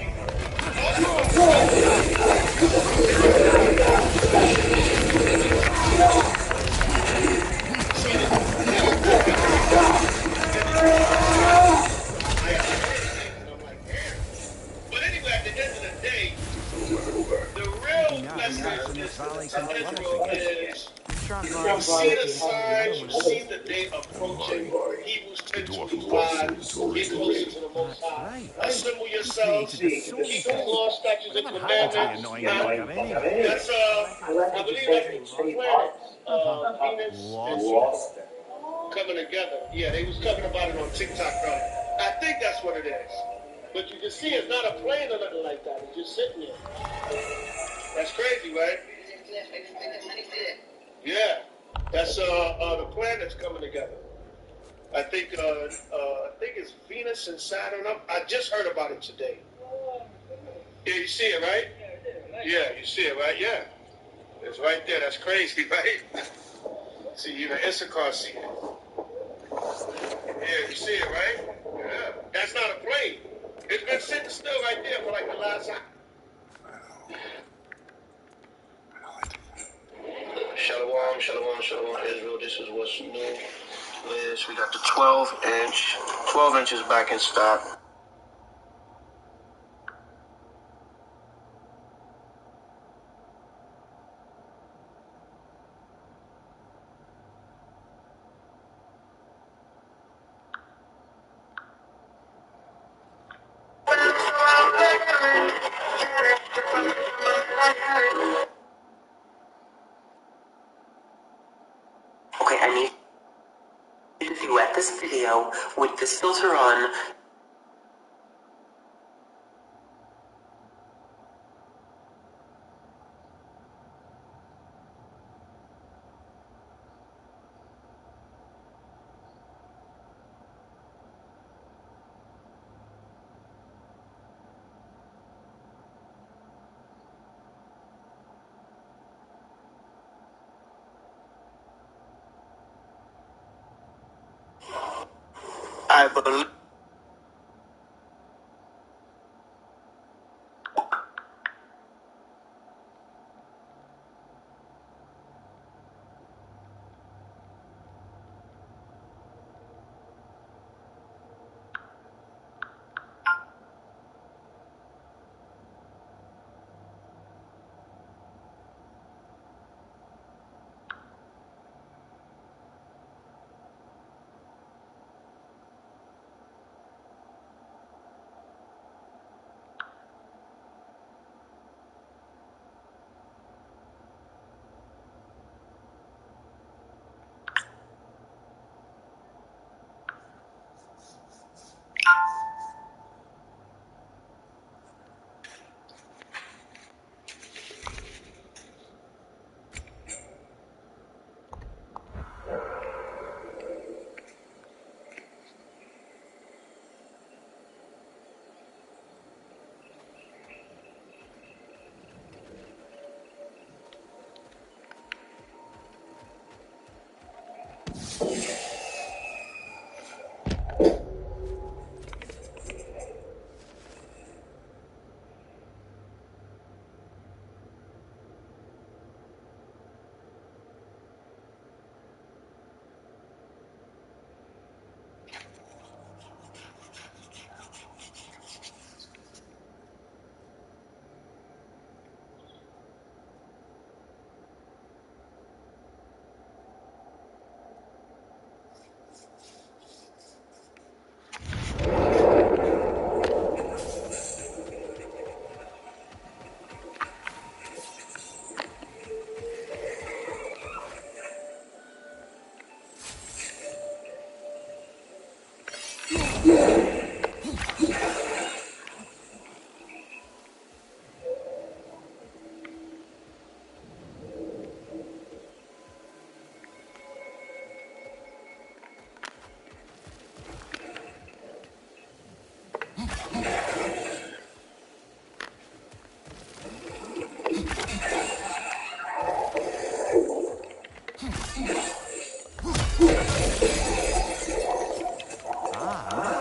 but anyway, at the end of the day, the real message is to Israel is you see the signs, you see the day approaching. Hebrews 10:25, get closer to the Most High. Assemble yourselves, keep His law, statutes, and commandments. That's I believe that's the planets, Venus and Saturn coming together. Yeah, they was talking about it on TikTok earlier. I think that's what it is. But you can see it's not a plane or nothing like that. It's just sitting there. That's crazy, right? Yeah. That's the planets coming together. I think it's Venus and Saturn. I just heard about it today. Yeah, you see it, right? Yeah, you see it, right? Yeah. It's right there. That's crazy, right? See, even Issachar see it. Yeah, you see it, right? Yeah. That's not a plane. It's been sitting still right there for like the last hour. Shalom, shalom, shalom, Israel. This is what's new. Liz, we got the 12 inches back in stock. Okay, I need you to duet this video with this filter on. I believe.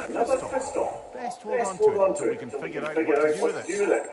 Another crystal. Best hold on to it until we can figure out what to do with it.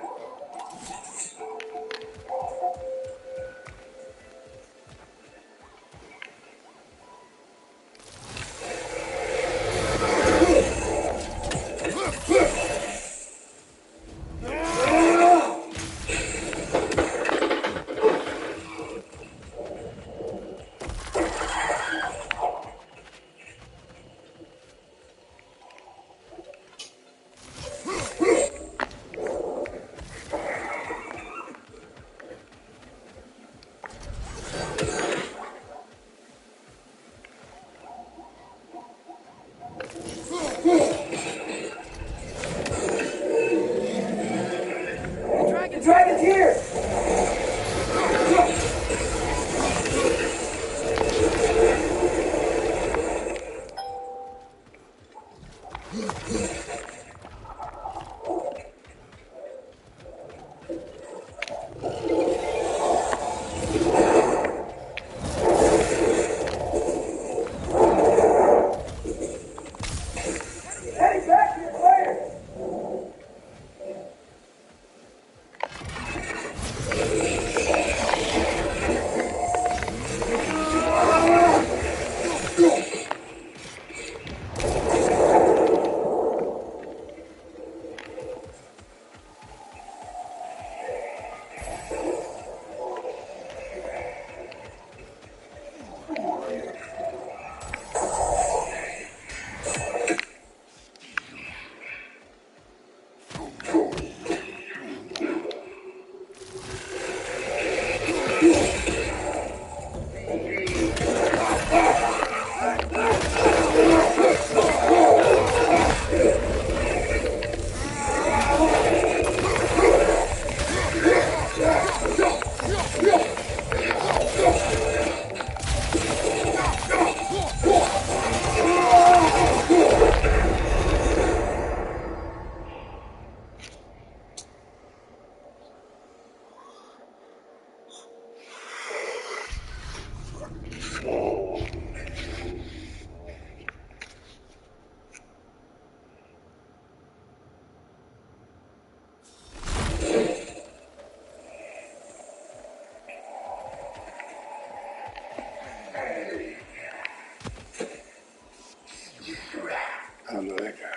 hablando de acá.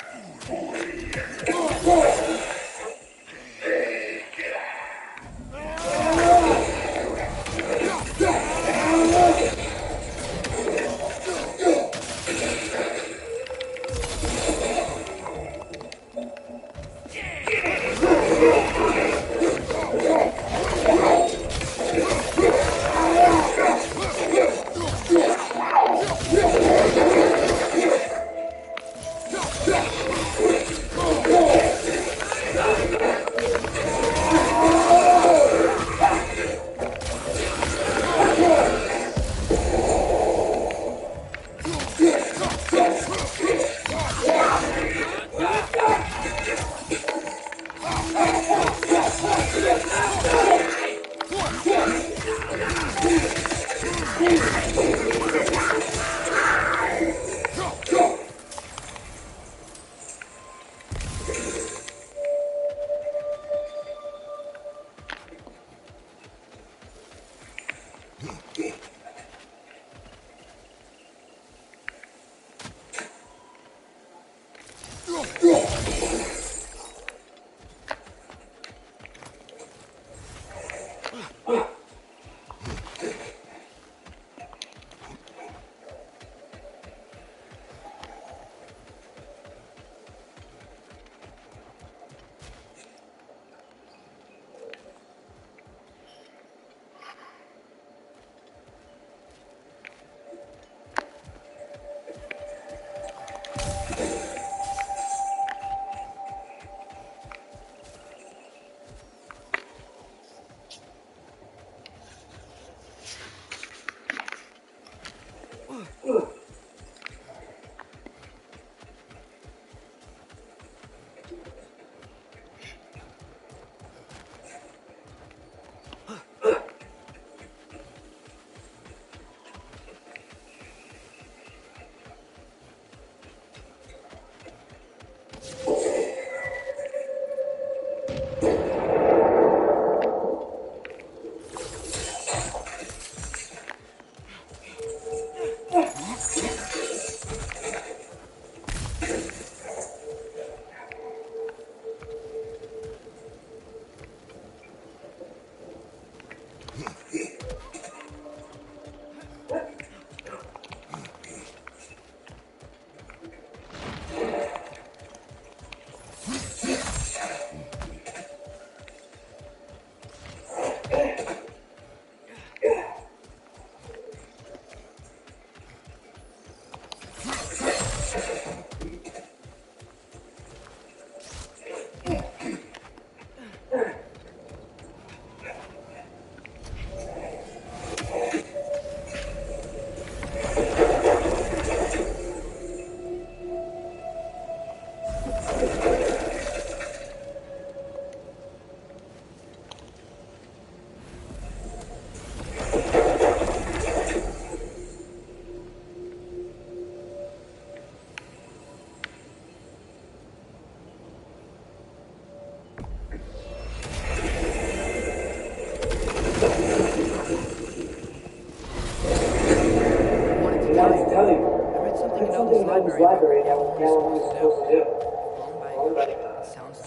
Library that what we're supposed to do.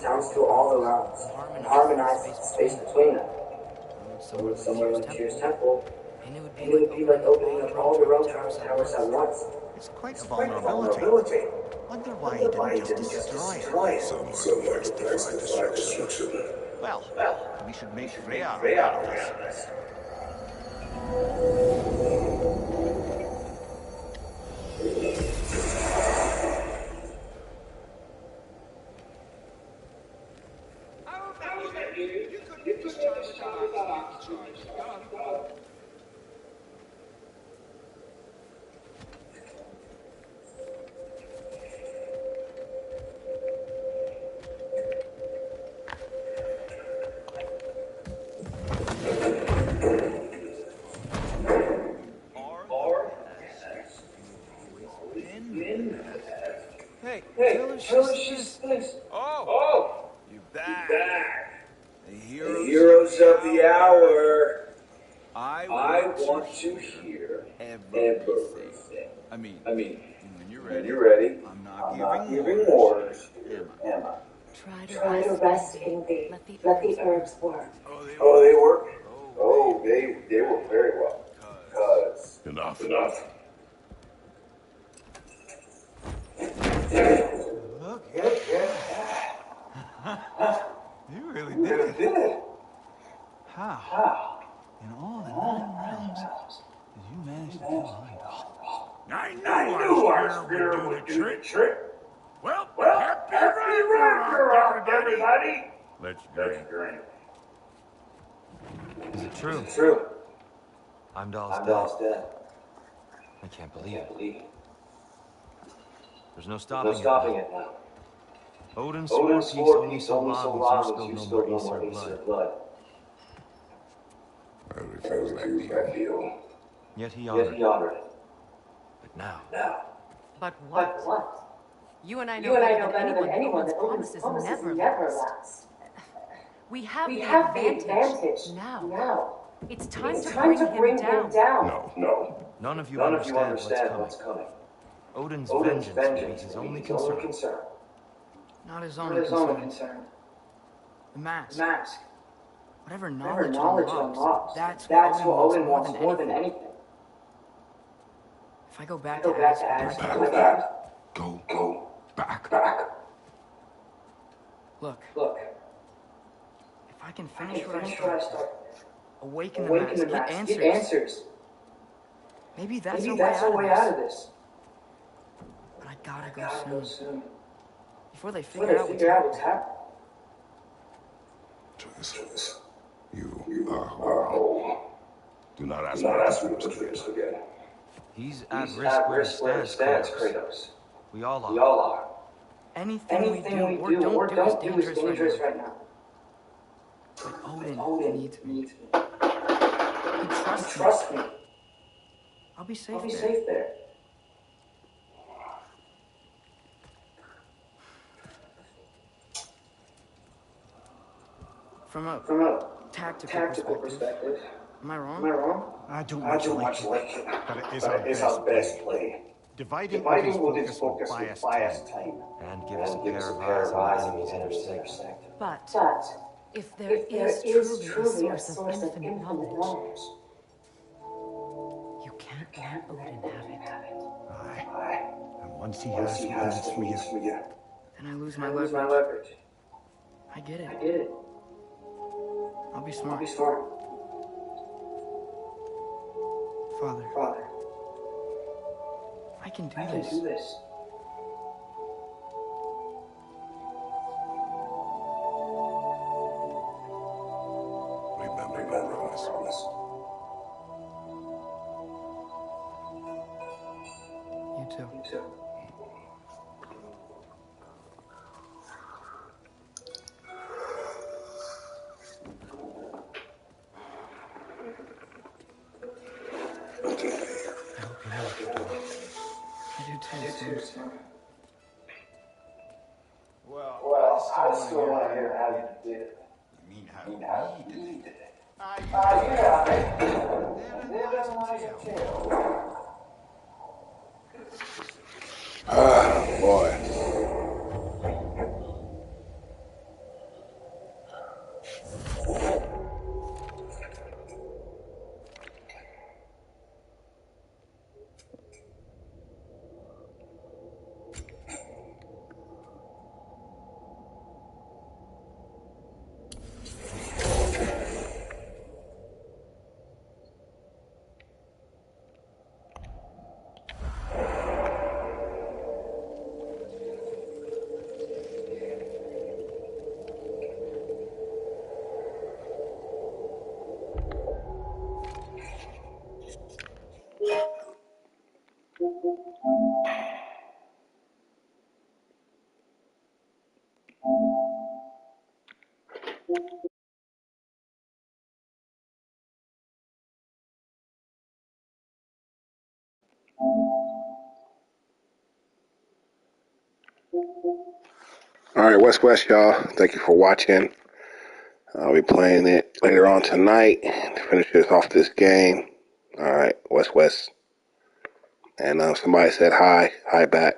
Sounds to all around us and harmonize the space between them. Somewhere like Tyr's temple, and it would be like opening up all the realm towers at once. It's quite a vulnerability. Wonder why he didn't just destroy it. Some like to pacify destruction. Well, we should make Freya aware of this. Hey, tell her she's thanks. Oh, you back. The heroes of the hour. I want to hear everything. I mean, when you're ready, I'm not giving orders, Emma. Try to rest in thee. Let the herbs work. Oh, they work? Oh, they work very well. Cause Enough. Look at that. You really did it. How? In all the 9 realms, did you manage to kill Heimdall? I knew our spear would do the trick. Well, happy Ragnarok, everybody. Let's drink. Is it true? It's true. Heimdall's dead. I can't believe it. There's no stopping it now. Odin swore peace only so long as you spilled no more Aesir blood. It feels like you. Yet he honored it. But now. But what? You and I know better than anyone that Odin's promises never last. We have the advantage now. It's time to bring him down. No. None of you understand what's coming. Odin's vengeance will be his only concern. Not his only concern. The mask. Whatever knowledge unlocks, that's what Odin wants more than anything. If I go back to Asgard, Go back. Look. If I can finish what I start, awaken the mask, get answers. Maybe that's a way out of this. But I gotta go soon. Before they figure out what's happening. Travis, you are home. Do not ask me to do this again. He's at risk where it stands, Kratos. We all are. Anything we do or don't do is dangerous right now. But Odin needs me. He trusts me. I'll be safe there. From a tactical perspective, am I wrong? I don't much like it, but it is our best play. Dividing Odin's focus will buy us time. And give us a pair of eyes on the enemy's intersect. But if there is truly a source of infinite knowledge, you can't let Odin have it. Aye. And once he has it for you. Then I lose my leverage. I get it. I'll be smart. Father. I can do this. Remember this. You too. I do too. Well, I still want to hear how you did it. You mean how he did it? Yeah. Then lies a tale. Boy. All right, West, y'all. Thank you for watching. I'll be playing it later on tonight to finish off this game. All right, West. And somebody said hi back.